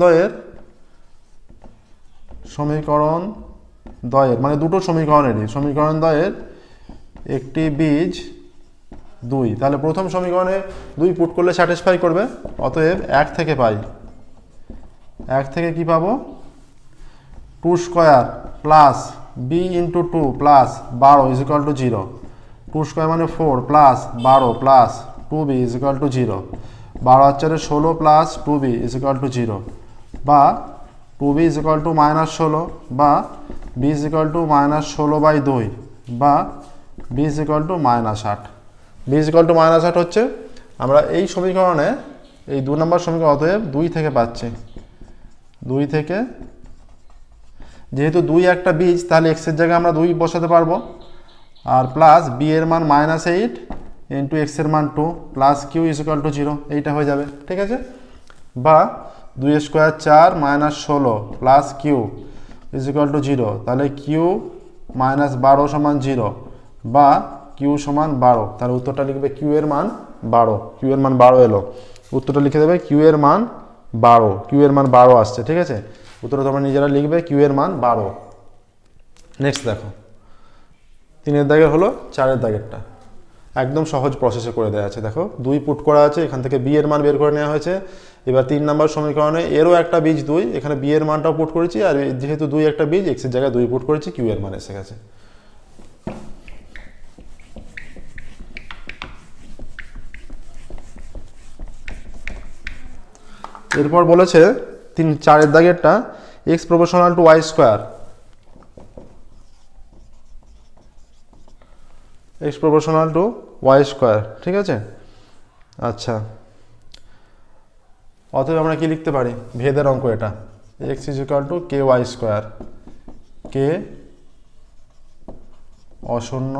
দ্বয়ের মানে দুটো সমীকরণেরই সমীকরণ দ্বয়ের একটি বীজ 2, তাহলে প্রথম সমীকরণে 2 পুট করলে স্যাটিসফাই করবে। অতএব 1 থেকে পাই, 1 থেকে কি পাবো? 2² প্লাস b × 2 প্লাস 12 = 0, 2² মানে 4 প্লাস 12 প্লাস 2b = 0, 12 আর 4 16 প্লাস 2b = 0, বা 2b = -16, বা b = -16/2, বা b = -8। b = -8 হচ্ছে আমরা এই সমীকরণে, এই 2 নম্বর সমীকরণ, অতএব 2 থেকে পাচ্ছি। 2 থেকে, যেহেতু 2 একটা বীজ তাহলে x এর জায়গায় আমরা 2 বসাতে পারবো, আর প্লাস b এর মান -8 × x এর মান 2 প্লাস q = 0, এইটা হয়ে যাবে। ঠিক আছে, বা 2² 4 -16 প্লাস q = 0, তাহলে q -12 সমান 0, বা q সমান 12। তাহলে উত্তরটা লিখবে q এর মান 12, q এর মান 12 এলো, উত্তরটা লিখে দেবে q এর মান 12, q এর মান 12 আসছে। ঠিক আছে, উত্তরটা তোমরা নিজেরা লিখবে q এর মান 12। নেক্সট দেখো 3 দাগের হলো 4 দাগেরটা একদম সহজ প্রসেসে করে দেওয়া আছে। দেখো 2 পুট করা আছে, এখান থেকে b এর মান বের করে নেওয়া হয়েছে। এবার 3 নম্বর সমীকরণে এরও একটা বীজ 2, এখানে b এর মানটাও পুট করেছি, আর যেহেতু 2 একটা বীজ x এর জায়গায় 2 পুট করেছি, q এর মান এসে গেছে। এরপর বলেছে 4 দাগেরটা x ∝ y², x ∝ y²। ঠিক আছে, আচ্ছা, অতএব আমরা কি লিখতে পারি? ভেদের অঙ্ক এটা, x = ky², k অশূন্য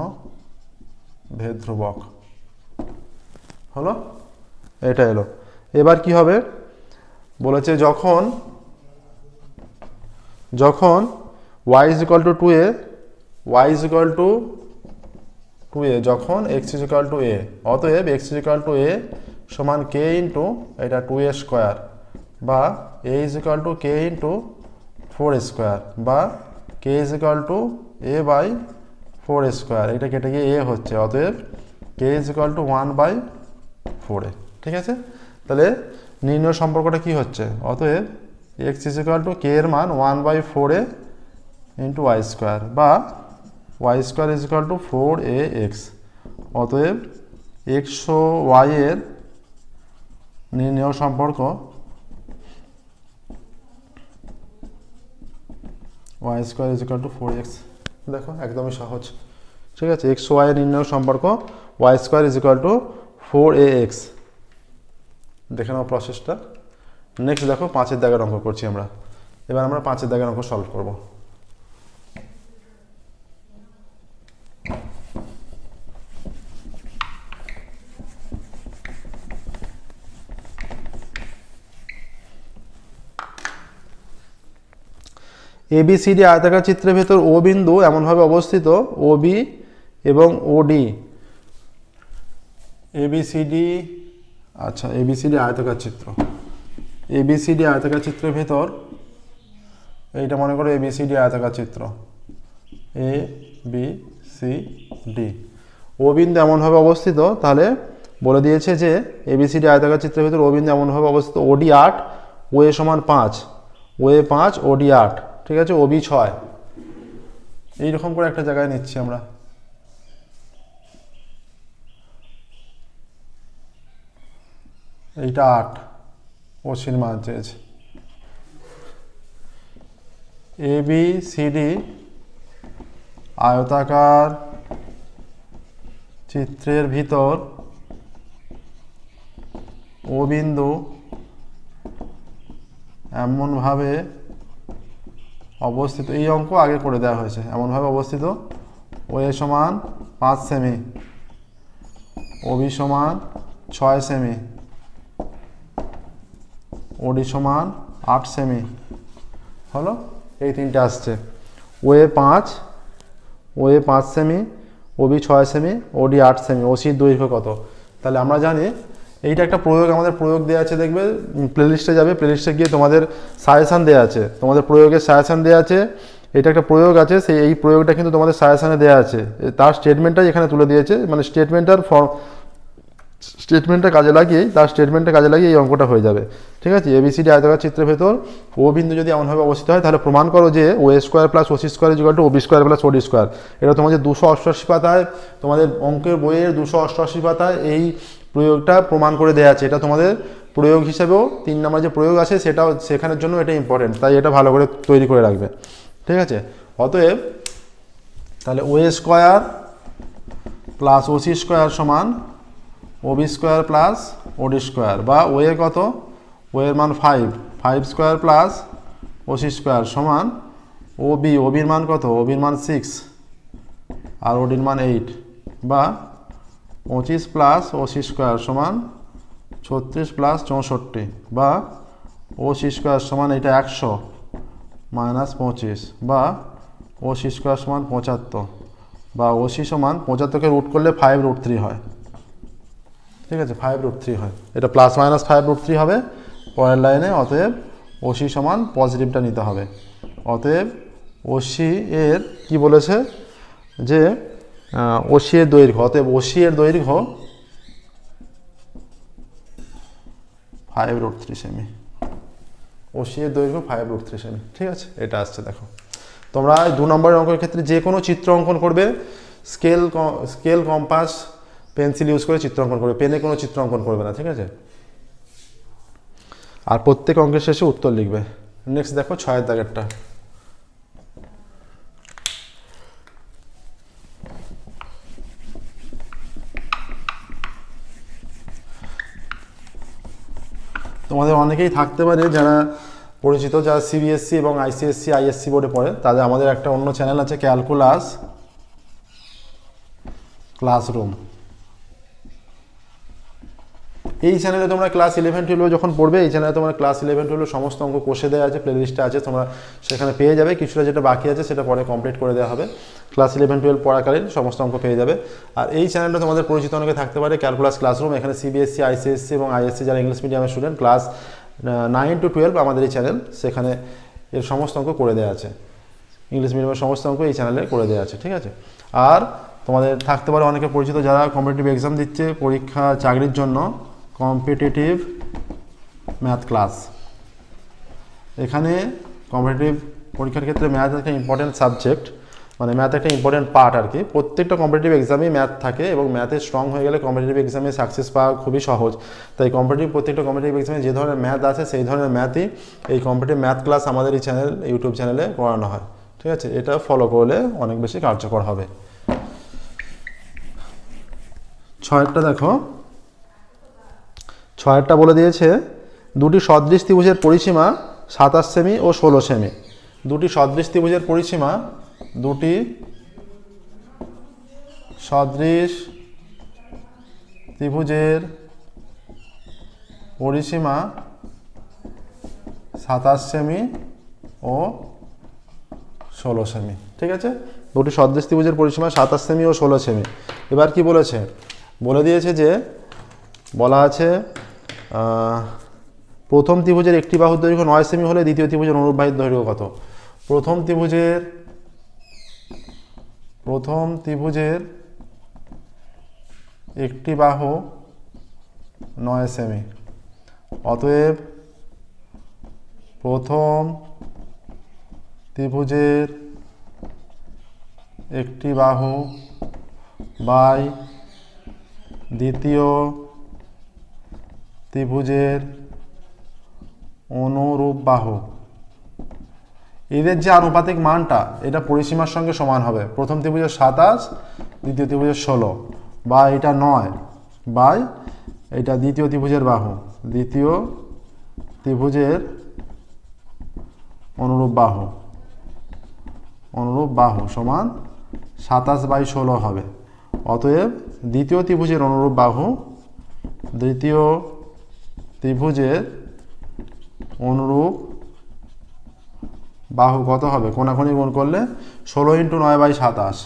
ভেদ ধ্রুবক হলো, এটা এলো। এবার কি হবে বলেছে, যখন y is equal to 2a, y is equal to 2a, যখন x is equal to a, অতএব x is equal to a সমান k ইন্টু এটা 2a স্কোয়ার, বা a is equal to k into 4 square, বা k is equal to a by 4 square, এটা কেটে গিয়ে a হচ্ছে, অতএব k is equal to 1 by 4a। ঠিক আছে, তাহলে নির্ণয় সম্পর্কটা কি হচ্ছে, অতএব x is equal to k এর মান 1 by 4a into y square, বা y square is equal to 4ax, অতএব x ও y এর নির্ণয় সম্পর্ক y square is equal to 4x। দেখো একদমই সহজ। ঠিক আছে, x ও y এর নির্ণয় সম্পর্ক y square is equal to 4ax। দেখে নাও প্রসেসটা। নেক্সট দেখো 5 দাগের অঙ্ক করছি আমরা। এবার আমরা 5 দাগের অঙ্ক সলভ করব। ABCD আয়তাকার চিত্রের ভেতর O বিন্দু এমনভাবে অবস্থিত OB এবং OD, ABCD আয়তাকার চিত্র, ABCD আয়তাকার চিত্রের ভেতর এইটা মনে করো ABCD আয়তাকার চিত্র, ABCD, O বিন্দু এমনভাবে অবস্থিত, তাহলে বলে দিয়েছে যে ABCD আয়তাকার চিত্রের ভেতর O বিন্দু এমনভাবে অবস্থিত, OD 8, OA সমান 5, OA 5, OD 8, ঠিক আছে, OB 6, এইরকম করে একটা জায়গায় নিচ্ছি আমরা। এইটা 8 OCর মান চেয়েছে। ABCD আয়তাকার চিত্রের ভিতর O বিন্দু এমনভাবে অবস্থিত, এই অঙ্ক আগে করে দেওয়া হয়েছে, এমনভাবে অবস্থিত OA সমান 5 সেমি, OB সমান 6 সেমি, OD সমান 8 সেমি হলো, এই তিনটে আসছে। OA 5 সেমি, OB 6 সেমি, OD 8 সেমি, OCর দৈর্ঘ্য কত? তাহলে আমরা জানি এইটা একটা প্রয়োগ, আমাদের প্রয়োগ দেওয়া আছে, দেখবে প্লেলিস্টে যাবে, প্লেলিস্টে গিয়ে তোমাদের সাজেশান দেওয়া আছে, তোমাদের প্রয়োগের সাজেশান দেওয়া আছে, এটা একটা প্রয়োগ আছে, সেই এই প্রয়োগটা কিন্তু তোমাদের সাজেশানে দেওয়া আছে, তার স্টেটমেন্টটাই এখানে তুলে দিয়েছে, মানে স্টেটমেন্টটা কাজে লাগিয়ে, তার স্টেটমেন্টটা কাজে লাগিয়ে এই অঙ্কটা হয়ে যাবে। ঠিক আছে, ABCD আয়তাকার চিত্রের ভেতর O বিন্দু যদি এমনভাবে অবস্থিত হয়, তাহলে প্রমাণ করো যে OA square plus OC square is equal two OB square plus OD square. এটা তোমাদের 288 পাতায়, তোমাদের অঙ্কের বইয়ের 288 পাতায় এই প্রয়োগটা প্রমাণ করে দেওয়া আছে। এটা তোমাদের প্রয়োগ হিসেবেও 3 নম্বর যে প্রয়োগ আছে সেটাও সেখানের জন্য এটা ইম্পর্টেন্ট, তাই এটা ভালো করে তৈরি করে রাখবে। ঠিক আছে, অতএব তাহলে OA square plus OC square সমান OB square plus OD square, বা OA কত, OA এর মান 5 স্কোয়ার প্লাস OC স্কোয়ার সমান OBর মান কত, OBর মান 6 আর ODর মান 8, বা 25 প্লাস OC স্কোয়ার সমান 36 প্লাস 64, বা OC স্কোয়ার সমান এটা 100 মাইনাস 25, বা OC স্কোয়ার সমান 75, বা OC সমান 75কে রুট করলে 5√3 হয়। ঠিক আছে, 5√3 হয়, এটা প্লাস মাইনাস 5√3 হবে পরের লাইনে। অতএব OC সমান পজিটিভটা নিতে হবে। অতএব OC এর কি বলেছে যে OC এর দৈর্ঘ্য, অতএব OC এর দৈর্ঘ্য 5√3 সেমি, OC এর দৈর্ঘ্য 5√3 সেমি। ঠিক আছে, এটা আসছে। দেখো তোমরা 2 নম্বরের অঙ্কের ক্ষেত্রে যে কোনো চিত্র অঙ্কন করবে, স্কেল কম্পাস পেন্সিল ইউজ করে চিত্র অঙ্কন করবে, পেনে কোনো চিত্র অঙ্কন করবে না। ঠিক আছে, আর প্রত্যেক অঙ্কের শেষে উত্তর লিখবে। নেক্সট দেখো 6 দাগেরটা। তোমাদের অনেকেই থাকতে পারে যারা পরিচিত, যারা CBSE এবং ICSE ISC বোর্ডে পড়ে, তাদের আমাদের একটা অন্য চ্যানেল আছে, ক্যালকুলাস ক্লাসরুম। এই চ্যানেলে তোমরা ক্লাস 11-12 যখন পড়বে, এই চ্যানেলে তোমার ক্লাস 11-12 সমস্ত অঙ্ক কষে দেওয়া আছে, প্লেলিস্টে আছে, তোমরা সেখানে পেয়ে যাবে। কিছুটা যেটা বাকি আছে সেটা পরে কমপ্লিট করে দেওয়া হবে। ক্লাস 11-12 পড়াকালীন সমস্ত অঙ্ক পেয়ে যাবে। আর এই চ্যানেলটা তোমাদের পরিচিত অনেকে থাকতে পারে, ক্যালকুলাস ক্লাসরুম। এখানে সিবিএসসি, আইসিএসসি এবং আইএসসি যারা ইংলিশ মিডিয়ামের স্টুডেন্ট, ক্লাস 9 to 12 আমাদের এই চ্যানেল, সেখানে এর সমস্ত অঙ্ক করে দেওয়া আছে। ইংলিশ মিডিয়ামের সমস্ত অঙ্ক এই চ্যানেলে করে দেওয়া আছে, ঠিক আছে। আর তোমাদের থাকতে পারে অনেকে পরিচিত যারা কম্পিটিটিভ এক্সাম দিচ্ছে, পরীক্ষা চাকরির জন্য, কম্পিটিটিভ ম্যাথ ক্লাস। এখানে কম্পিটিটিভ পরীক্ষার ক্ষেত্রে ম্যাথ একটা ইম্পর্টেন্ট সাবজেক্ট, মানে ম্যাথ একটা ইম্পর্টেন্ট পার্ট আর কি। প্রত্যেকটা কম্পিটিটিভ এক্সামেই ম্যাথ থাকে এবং ম্যাথে স্ট্রং হয়ে গেলে কম্পিটিটিভ এক্সামে সাকসেস পাওয়া খুবই সহজ। তাই প্রত্যেকটা কম্পিটিটিভ এক্সামে যে ধরনের ম্যাথ আছে সেই ধরনের ম্যাথই এই কম্পিটিটিভ ম্যাথ ক্লাস আমাদের এই চ্যানেল, ইউটিউব চ্যানেলে করানো হয়, ঠিক আছে। এটা ফলো করলে অনেক বেশি কার্যকর হবে। 6টা দেখো, 6টা বলে দিয়েছে দুটি সদৃশ ত্রিভুজের পরিসীমা 27 সেমি ও 16 সেমি। দুটি সদৃশ ত্রিভুজের পরিসীমা, দুটি সদৃশ ত্রিভুজের পরিসীমা 27 সেমি ও 16 সেমি, ঠিক আছে। দুটি সদৃশ ত্রিভুজের পরিসীমা 27 সেমি ও 16 সেমি। এবার কি বলেছে, বলে দিয়েছে যে বলা আছে প্রথম ত্রিভুজের একটি বাহুর দৈর্ঘ্য 9 সেমি হলে দ্বিতীয় ত্রিভুজের অনুরূপ বাহুর দৈর্ঘ্য কত। প্রথম ত্রিভুজের একটি বাহু 9 সেমি, অতএব প্রথম ত্রিভুজের একটি বাহু বাই দ্বিতীয় ত্রিভুজের অনুরূপ বাহু, এদের যে আনুপাতিক মানটা এটা পরিসীমার সঙ্গে সমান হবে। প্রথম ত্রিভুজের 27, দ্বিতীয় ত্রিভুজের 16, বা এটা 9 বাই এটা দ্বিতীয় ত্রিভুজের বাহু, দ্বিতীয় ত্রিভুজের অনুরূপ বাহু সমান 27/16 হবে। অতএব দ্বিতীয় ত্রিভুজের অনুরূপ বাহু, দ্বিতীয় ত্রিভুজের অনুরূপ বাহু কত হবে, কোনাকুনি গুণ করলে 16 × 9/27,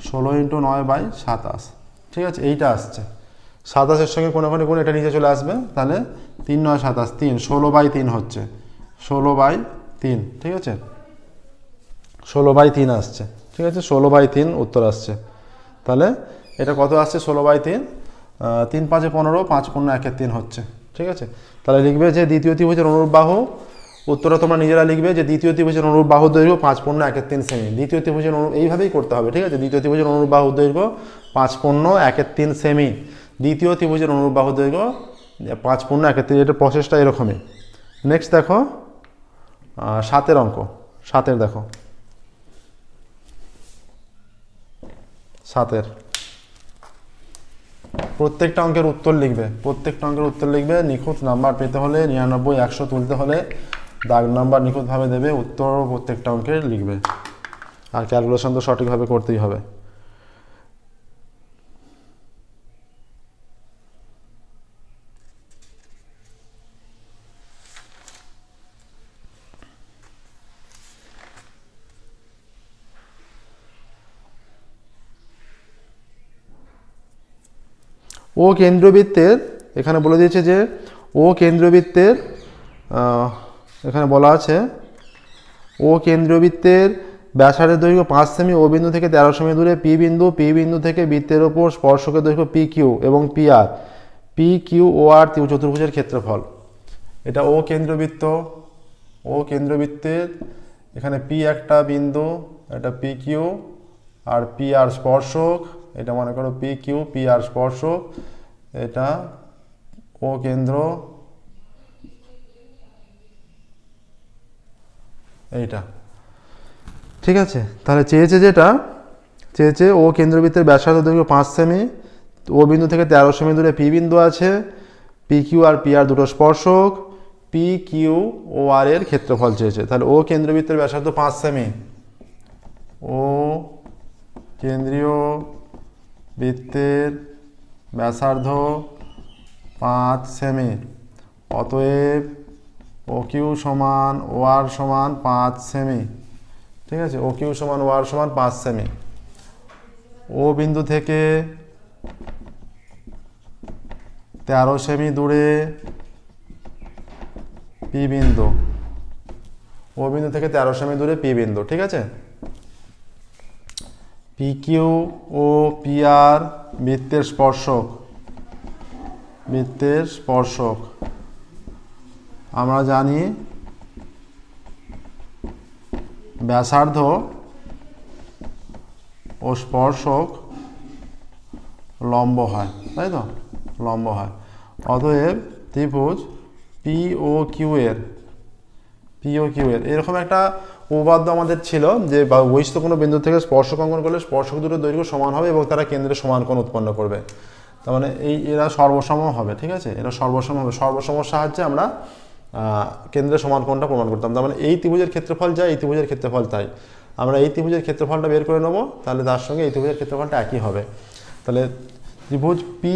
16 × 9/27, ঠিক আছে। এইটা আসছে 27-এর সঙ্গে কোনাকুনি গুণ, এটা নিচে চলে আসবে, তাহলে 3 × 9 = 27, 3, 16/3 হচ্ছে, 16/3, ঠিক আছে। 16/3 আসছে, ঠিক আছে। 16/3 উত্তর আসছে। তাহলে এটা কত আসছে, 16/3, 3 × 5 = 15, 5 × 1 = 3 হচ্ছে, ঠিক আছে। তাহলে লিখবে যে দ্বিতীয় ত্রিভুজের অনুরূপ বাহু, উত্তরটা তোমরা নিজেরা লিখবে যে দ্বিতীয় ত্রিভুজের অনুরূপ বাহুর দৈর্ঘ্য 5 × 1 = 3 সেমি। দ্বিতীয় ত্রিভুজের এইভাবেই করতে হবে, ঠিক আছে। দ্বিতীয় ত্রিভুজের অনুরূপ বাহুর দৈর্ঘ্য 5 × 1 = 3 সেমি। দ্বিতীয় ত্রিভুজের অনুরূপ বাহুর দৈর্ঘ্য 5 × 1 = 3, এটা প্রসেসটা এরকমই। নেক্সট দেখো 7এর অঙ্ক, 7এর দেখো, 7এর প্রত্যেকটা অঙ্কের উত্তর লিখবে। নিখুঁত নাম্বার পেতে হলে 99, 100 তুলতে হলে দাগ নাম্বার নিখুঁতভাবে দেবে, উত্তর প্রত্যেকটা অঙ্কের লিখবে। আর ক্যালকুলেশন তো সঠিকভাবে করতেই হবে। ও কেন্দ্রবৃত্তের, এখানে বলে দিয়েছে যে ও কেন্দ্রবৃত্তের, এখানে বলা আছে ও কেন্দ্রবৃত্তের ব্যাসার্ধের দৈর্ঘ্য 5 সেমি, ও বিন্দু থেকে 13 সেমি দূরে পি বিন্দু থেকে বৃত্তের ওপর স্পর্শকের দৈর্ঘ্য পি কিউ এবং পি আর, পি কিউ ও আর চতুর্ভুজের ক্ষেত্রফল। এটা ও কেন্দ্রবৃত্তের, এখানে পি একটা বিন্দু, এটা P Q R P R স্পর্শক, এটা মনে করো পি কিউ পি আর স্পর্শক, এটা ও কেন্দ্র, এইটা, ঠিক আছে। তাহলে চেয়েছে ও কেন্দ্রবৃত্তের ব্যাসার্ধ দৈর্ঘ্য 5 সেমি, ও বিন্দু থেকে 13 সেমি দূরে পি বিন্দু আছে, P Q R P R দুটো স্পর্শক, পি কিউ ও আর এর ক্ষেত্রফল চেয়েছে। তাহলে ও কেন্দ্রবৃত্তের ব্যাসার্ধ 5 সেমি, ও কেন্দ্রীয় বৃত্তের ব্যাসার্ধ 5 সেমি, অতএব ও কিউ সমান ও আর সমান 5 সেমি। ঠিক আছে, ও কিউ সমান ও আর সমান 5 সেমি। ও বিন্দু থেকে 13 সেমি দূরে পি বিন্দু, ও বিন্দু থেকে 13 সেমি দূরে পি বিন্দু। ঠিক আছে, P Q O P R বৃত্তের স্পর্শক, বৃত্তের স্পর্শক। আমরা জানি ব্যাসার্ধ ও স্পর্শক লম্ব হয়, তাই তো, লম্ব হয়। অতএব ত্রিভুজ পি ও কিউ এর, এরকম একটা উপপাদ্য আমাদের ছিল যে বহিস্থ কোনো বিন্দু থেকে স্পর্শক অঙ্কন করলে স্পর্শক দুটোর দৈর্ঘ্য সমান হবে এবং তারা কেন্দ্রে সমান কোণ উৎপন্ন করবে। তার মানে এরা সর্বসম হবে। ঠিক আছে, এরা সর্বসম হবে। সর্বসমর সাহায্যে আমরা কেন্দ্রে সমান কোণটা প্রমাণ করতাম। তার মানে এই ত্রিভুজের ক্ষেত্রফল যা, এই ত্রিভুজের ক্ষেত্রফল তাই। আমরা এই ত্রিভুজের ক্ষেত্রফলটা বের করে নেব, তাহলে তার সঙ্গে এই ত্রিভুজের ক্ষেত্রফলটা একই হবে। তাহলে ত্রিভুজ পি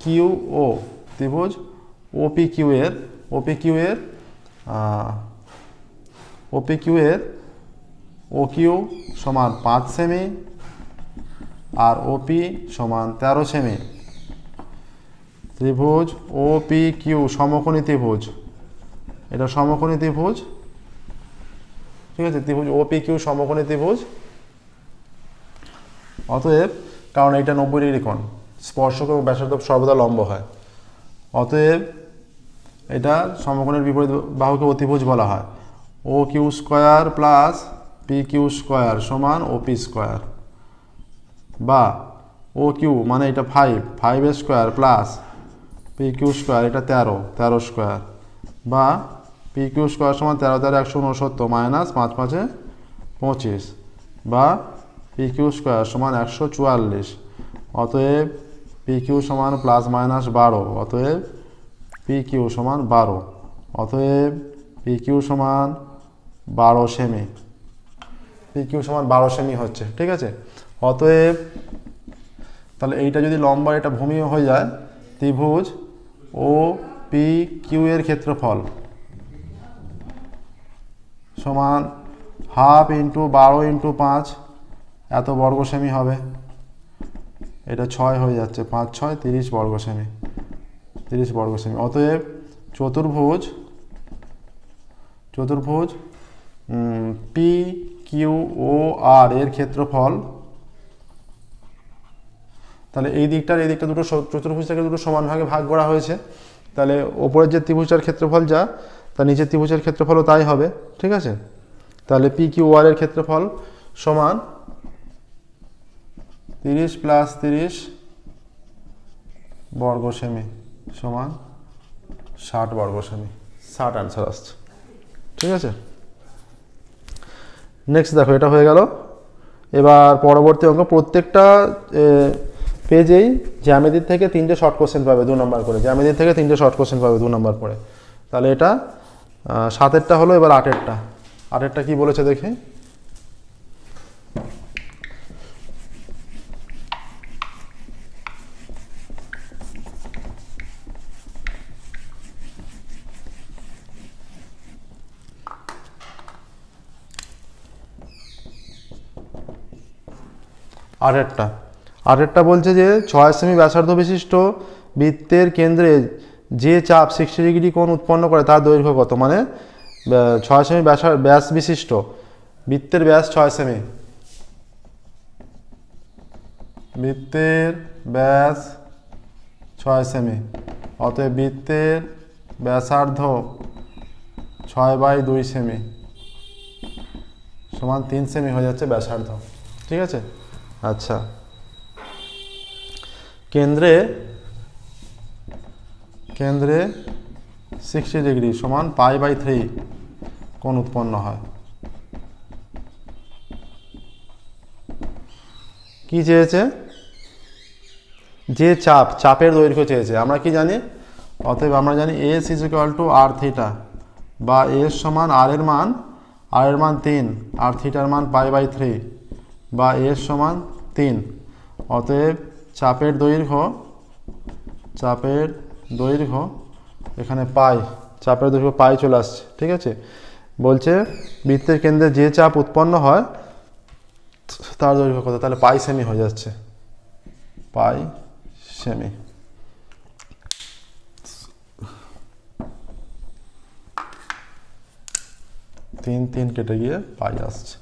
কিউ ও, ত্রিভুজ ওপি কিউ এর, ও কিউ সমান 5 সেমি আর ওপি সমান 13 সেমি। ত্রিভুজ ওপি কিউ সমকোণী ত্রিভুজ, এটা সমকোণী ত্রিভুজ। ঠিক আছে, ত্রিভুজ ওপি কিউ সমকোণী ত্রিভুজ। অতএব, কারণ এটা 90 ডিগ্রি কোণ, স্পর্শক এবং ব্যাসার্ধ সর্বদা লম্ব হয়, অতএব এটা সমকোণের বিপরীত বাহুকে অতিভুজ বলা হয়। O Q square plus P Q square সমান ওপি স্কোয়ার, বা ও কিউ মানে এটা 5 square plus P Q square এটা 13 স্কোয়ার, বা পি কিউ স্কোয়ার সমান 13 13 169 মাইনাস 5 5 25, বা পি কিউ স্কোয়ার সমান 144। অতএব পি কিউ সমান প্লাস মাইনাস 12, অতএব পি কিউ সমান 12, অতএব পি কিউ সমান 12 সেমি, পি কিউ সমান 12 সেমি হচ্ছে। ঠিক আছে, অতএব তাহলে এইটা যদি লম্বা, এটা ভূমি হয়ে যায়, ত্রিভুজ ও পি কিউ এর ক্ষেত্রফল সমান 1/2 × 12 × 5 এত বর্গ সেমি হবে। এটা 6 হয়ে যাচ্ছে, 5 6 30 বর্গ সেমি, 30 বর্গ সেমি। অতএব চতুর্ভুজ পি কিউ ও আর এর ক্ষেত্রফল, তাহলে এই দিকটা দুটো চতুর্ভুজটাকে দুটো সমান ভাগে ভাগ করা হয়েছে। তাহলে ওপরের যে ত্রিভুজটার ক্ষেত্রফল যা, তার নিচের ত্রিভুজের ক্ষেত্রফলও তাই হবে। ঠিক আছে, তাহলে পি কিউ আর এর ক্ষেত্রফল সমান 30 + 30 বর্গ সেমি সমান 60 বর্গ সেমি, 60 অ্যান্সার আসছে। ঠিক আছে, নেক্সট দেখো, এটা হয়ে গেল। এবার পরবর্তী অঙ্ক, প্রত্যেকটা পেজেই জ্যামিতির থেকে 3টে শর্ট কোশ্চেন পাবে 2 নম্বর করে, জ্যামিতির থেকে 3টে শর্ট কোশ্চেন পাবে 2 নম্বর করে। তাহলে এটা 7এরটা হলো, এবার 8এরটা কি বলেছে দেখি। আরেকটা বলছে যে 6 সেমি ব্যাসার্ধ বিশিষ্ট বৃত্তের কেন্দ্রে যে চাপ 60 ডিগ্রি কোণ উৎপন্ন করে তার দৈর্ঘ্য কত। মানে 6 সেমি ব্যাস বিশিষ্ট বৃত্তের ব্যাস 6 সেমি, বৃত্তের ব্যাস 6 সেমি, অতএব বৃত্তের ব্যাসার্ধ 6/2 সেমি সমান 3 সেমি হয়ে যাচ্ছে ব্যাসার্ধ। ঠিক আছে, আচ্ছা, কেন্দ্রে 60 ডিগ্রি সমান π/3 কোণ উৎপন্ন হয়। কি চেয়েছে, যে চাপের দৈর্ঘ্য চেয়েছে। আমরা কি জানি, অতএব আমরা জানি S = r θ, বা S সমান r এর মান 3 আর θ এর মান π/3, বা S সমান 3। অতএব চাপের দৈর্ঘ্য এখানে পাই, চাপের দৈর্ঘ্য পাই চলে আসছে, ঠিক আছে। বলছে বৃত্তের কেন্দ্রে যে চাপ উৎপন্ন হয় তার দৈর্ঘ্য কত, তাহলে পাই সেমি হয়ে যাচ্ছে, পাই সেমি। তিন তিন কেটে গিয়ে পাই আসছে,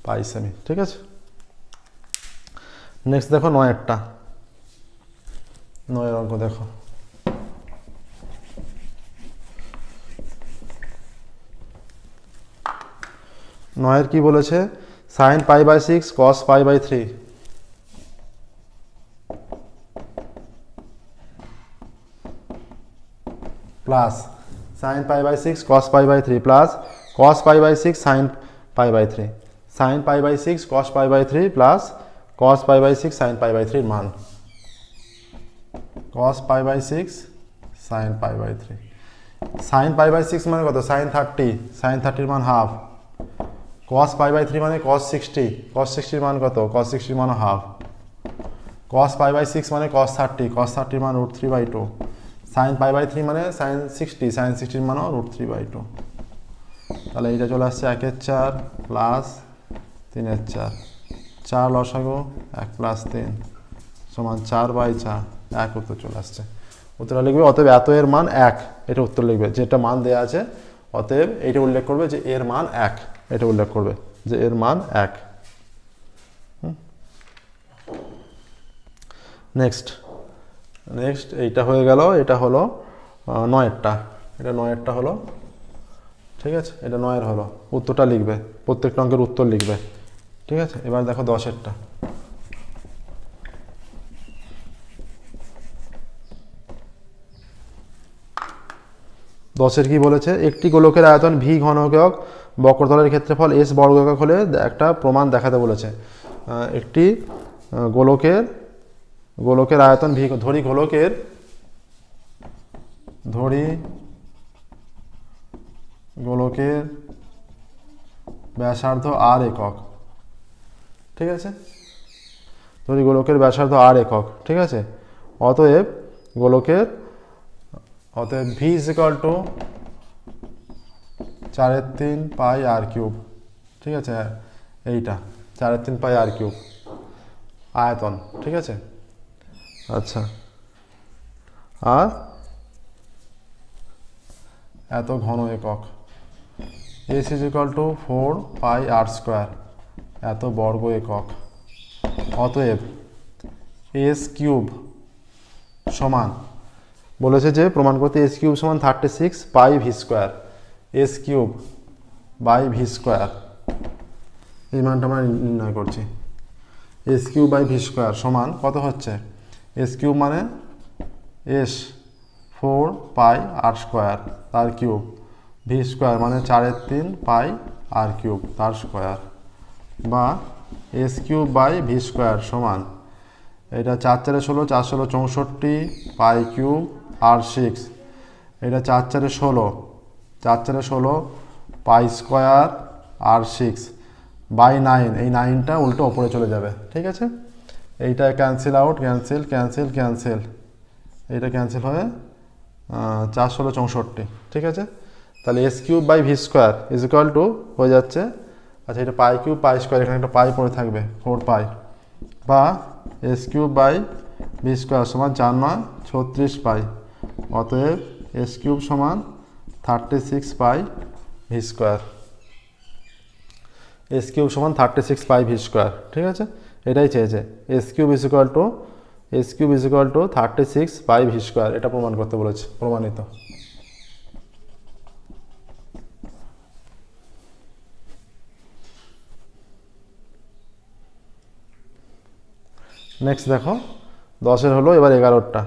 পাই সেমি, ঠিক আছে। নেক্সট দেখো 9-এরটা, 9-এর অঙ্ক দেখো। নয়ের কি বলেছে, sin π/6 cos π/3 plus sin π/6 cos π/3 plus cos π/6 sin π/3, sin π/6 cos π/3 plus cos π/6 sin π/3 এর মান, cos π/6 sin π/3, sin π/6 মানে কত, sin 30, sin 30 এর মান হাফ, cos π/3 মানে cos 60, cos 60 এর মান কত, cos 60 এর মান হাফ, cos π/6 মানে cos 30, cos 30 এর মান √3/2, sin π/3 মানে sin 60, sin 60 এর মান √3/2। তাহলে এইটা চলে আসছে 1/4 প্লাস 3/4, 4 লসাগু 1 প্লাস 3 সমান 4/4, 1 উত্তর চলে আসছে। উত্তরটা লিখবে অতএব এত এর মান 1, এটা উত্তর লিখবে, যেটা মান দেওয়া আছে অতএব এইটা উল্লেখ করবে যে এর মান 1, এটা উল্লেখ করবে যে এর মান 1। নেক্সট এইটা হয়ে গেল, এটা হলো 9-এরটা, এটা 9-এরটা হলো, ঠিক আছে, এটা 9-এর হলো, উত্তরটা লিখবে, প্রত্যেকটা অঙ্কের উত্তর লিখবে, ঠিক আছে। এবার দেখো 10-এরটা, 10-এর কি বলেছে, একটি গোলকের আয়তন ভি ঘন একক, বক্রতলের ক্ষেত্রফল এস বর্গ একক হলে একটা প্রমাণ দেখাতে বলেছে। একটি গোলকের আয়তন ভি, ধরি গোলকের ব্যাসার্ধ আর একক, ঠিক আছে, ধরি গোলকের ব্যাসার্ধ আর একক, ঠিক আছে। অতএব V is equal to 4/3 pi R cube, ঠিক আছে, এইটা 4/3 পাই আর কিউব আয়তন, ঠিক আছে। আচ্ছা, আর এত ঘন একক, S is equal to 4 pi R square, এত বর্গ একক। অতএব এস কিউব সমান, বলেছে যে প্রমাণ করতে এস কিউব সমান 36 pi V square, S cube by V square, এই মানটা আমরা নির্ণয় করছি। S cube by V square সমান কত হচ্ছে, এস কিউব মানে এস 4 পাই আর স্কোয়ার তার কিউব, ভি স্কোয়ার মানে 4/3 পাই আর কিউব তার স্কোয়ার, বা S cube by V square সমান, এটা 4×4 = 16, 4×16 = 64 পাই কিউব আর 6, এটা 4×4 = 16, 4×4 = 16 পাই স্কোয়ার আর 6 বাই 9, এই 9টা উল্টো ওপরে চলে যাবে, ঠিক আছে। এইটা ক্যান্সেল আউট, ক্যান্সেল, এইটা ক্যান্সেল হয়ে 4×16 = 64, ঠিক আছে। তাহলে S cube by V square is equal to হয়ে যাচ্ছে, আচ্ছা এটা পাই কিউব পাই স্কোয়ার, এখানে একটা পাই পড়ে থাকবে 4 পাই, বা S cube by V square সমান 4×9 = 36 পাই। অতএব এস কিউব সমান 36 pi V square, S cube সমান 36 পাই ভি স্কোয়ার, ঠিক আছে, এটাই চেয়েছে। S cube is equal two 36 pi V square, এটা প্রমাণ করতে বলেছে, প্রমাণিত। নেক্সট দেখো 10-এর হলো, এবার 11-টা,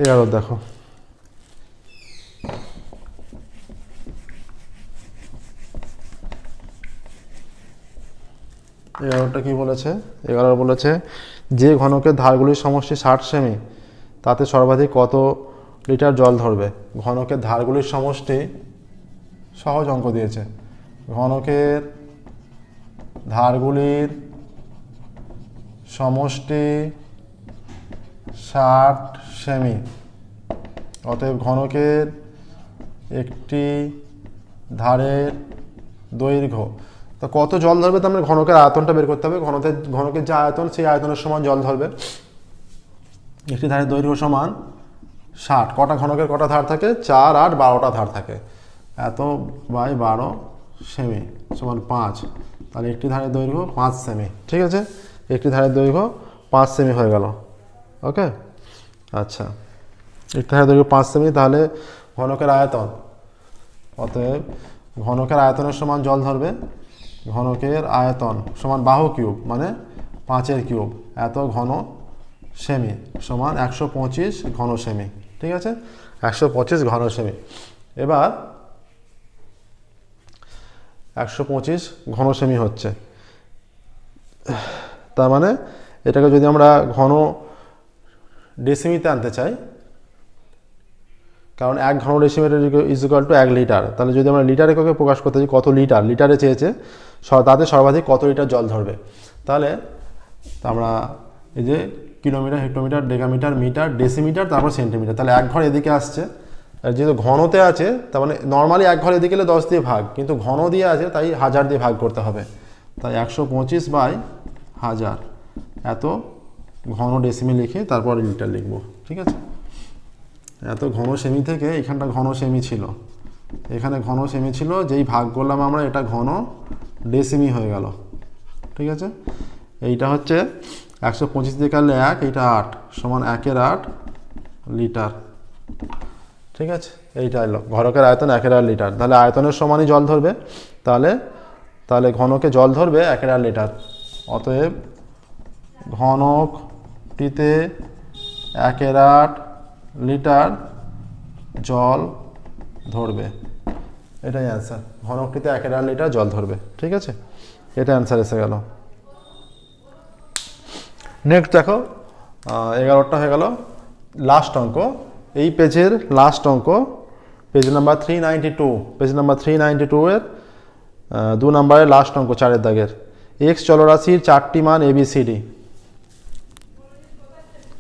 11 দেখো, এগারোটা কি বলেছে, 11 বলেছে যে ঘনকের ধারগুলির সমষ্টি 60 সেমি তাতে সর্বাধিক কত লিটার জল ধরবে। ঘনকের ধারগুলির সমষ্টি, সহজ অঙ্ক দিয়েছে, ঘনকের ধারগুলির সমষ্টি 60 সেমি। অতএব ঘনকের একটি ধারের দৈর্ঘ্য, তো কত জল ধরবে, তো আমরা ঘনকের আয়তনটা বের করতে হবে। ঘনকের যে আয়তন সেই আয়তনের সমান জল ধরবে। একটি ধারের দৈর্ঘ্য সমান 60, কটা ঘনকের কটা ধার থাকে, 4, 8, 12টা ধার থাকে। এত বাই 12 সেমি সমান 5, তাহলে একটি ধারের দৈর্ঘ্য 5 সেমি। ঠিক আছে, একটি ধারের দৈর্ঘ্য 5 সেমি হয়ে গেল। ওকে, আচ্ছা, একটি ধারের দৈর্ঘ্য 5 সেমি, তাহলে ঘনকের আয়তন, অতএব ঘনকের আয়তনের সমান জল ধরবে। ঘনকের আয়তন সমান বাহু কিউব মানে 5-এর কিউব, এত ঘন সেমি সমান 125 ঘন সেমি। ঠিক আছে, 125 ঘন সেমি। এবার 125 ঘন সেমি হচ্ছে, তার মানে এটাকে যদি আমরা ঘন ডেসিমিতে আনতে চাই, কারণ 1 ঘন decimetre is equal to 1 litre, তাহলে যদি আমরা লিটার এককে প্রকাশ করতে চাই, কত লিটার, লিটারে চেয়েছে, তাতে সর্বাধিক কত লিটার জল ধরবে, তাহলে আমরা এই যে kilometre, hectometre, decametre, metre, decimetre, তারপর সেন্টিমিটার, তাহলে 1 ঘর এদিকে আসছে। আর যেহেতু ঘনতে আছে, তার মানে নর্মালি 1 ঘর এদিকে এলে 10 দিয়ে ভাগ, কিন্তু ঘন দিয়ে আছে তাই 1000 দিয়ে ভাগ করতে হবে। তাই 125 বাই 1000 এত ঘন ডেসিমি লিখে তারপর লিটার লিখব। ঠিক আছে, এত ঘন সেমি থেকে এখানটা ঘন সেমি ছিল, এখানে ঘন সেমি ছিল, যেই ভাগ করলাম আমরা এটা ঘন ডেসিমি হয়ে গেল। ঠিক আছে, এইটা হচ্ছে 125 দিয়ে কাটলে 1, এইটা 8 সমান 1-এর 8 লিটার। ঠিক আছে, এইটা এলো ঘনকের আয়তন 1-এর 8 লিটার। তাহলে আয়তনের সমানই জল ধরবে, তাহলে ঘনকে জল ধরবে 1-এর 8 লিটার। অতএব ঘনকটিতে 1-এর 8 লিটার জল ধরবে, এটাই অ্যান্সার। ঘনকটিতে 1-এর 8 লিটার জল ধরবে। ঠিক আছে, এটা অ্যান্সার এসে গেল। নেক্সট দেখো, 11টা হয়ে গেল। লাস্ট অঙ্ক, এই পেজের লাস্ট অঙ্ক, পেজ নাম্বার 392, পেজ নাম্বার 392 এর 2 নম্বরের লাস্ট অঙ্ক, 4-এর দাগের। এক্স চলরাশির 4টি মান ABCD।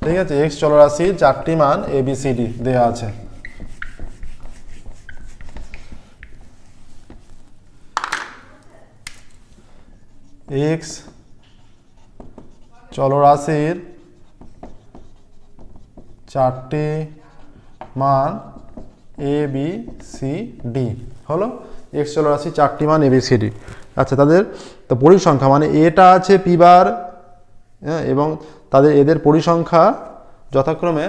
ঠিক আছে, এক্স চলরাশির 4টি মান ABCD দেওয়া আছে। এক্স চলরাশির 4টি মান ABCD হলো, এক্স চলরাশির 4টি মান ABCD। আচ্ছা, তাদের তো পরিসংখ্যা মানে এটা আছে P বার, এবং এদের পরিসংখ্যা যথাক্রমে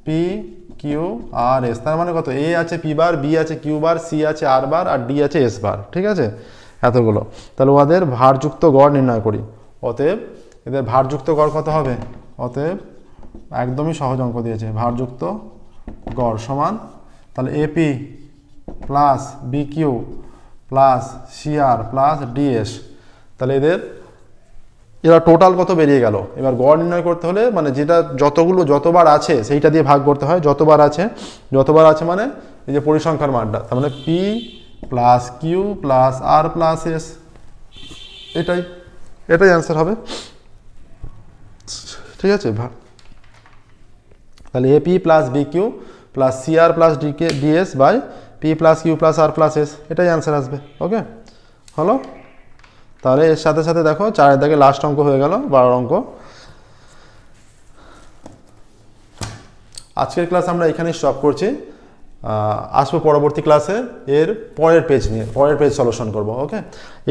P, Q আর S। তার মানে কত, A আছে P বার, B আছে Q বার, C আছে R বার, আর D আছে S বার। ঠিক আছে, এতগুলো। তাহলে ওদের ভারযুক্ত গড় নির্ণয় করি। অতএব এদের ভারযুক্ত গড় কত হবে, অতএব একদমই সহজ অঙ্ক দিয়েছে, ভারযুক্ত গড় সমান, তাহলে AP plus BQ plus CR plus DS, তাহলে এরা টোটাল কত বেরিয়ে গেল। এবার গড় নির্ণয় করতে হলে মানে যেটা যতবার আছে সেইটা দিয়ে ভাগ করতে হয়। যতবার আছে মানে এই যে পরিসংখ্যার মানটা, তার মানে P plus Q plus R plus S, এটাই অ্যান্সার হবে। ঠিক আছে, তাহলে AP plus BQ plus CR plus DS by P plus Q plus R plus S, এটাই অ্যান্সার আসবে। ওকে, হলো। তাহলে এর সাথে সাথে দেখো 4-এর দাগে লাস্ট অঙ্ক হয়ে গেল, 12 অঙ্ক। আজকের ক্লাস আমরা এখানেই স্টপ করছি। আসবো পরবর্তী ক্লাসে এর পরের পেজ সলিউশন করব। ওকে,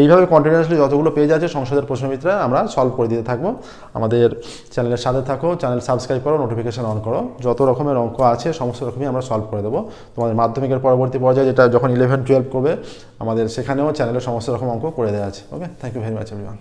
এইভাবে কন্টিনিউয়াসলি যতগুলো পেজ আছে সংসদের প্রশ্নবিদ্যা আমরা সলভ করে দিতে থাকবো। আমাদের চ্যানেলের সাথে থাকো, চ্যানেল সাবস্ক্রাইব করো, নোটিফিকেশন অন করো। যত রকমের অঙ্ক আছে সমস্ত রকমই আমরা সলভ করে দেবো। তোমাদের মাধ্যমিকের পরবর্তী পর্যায়ে যেটা যখন 11-12 করবে আমাদের, সেখানেও চ্যানেলে সমস্ত রকম অঙ্ক করে দেওয়া আছে। Okay, thank you very much everyone.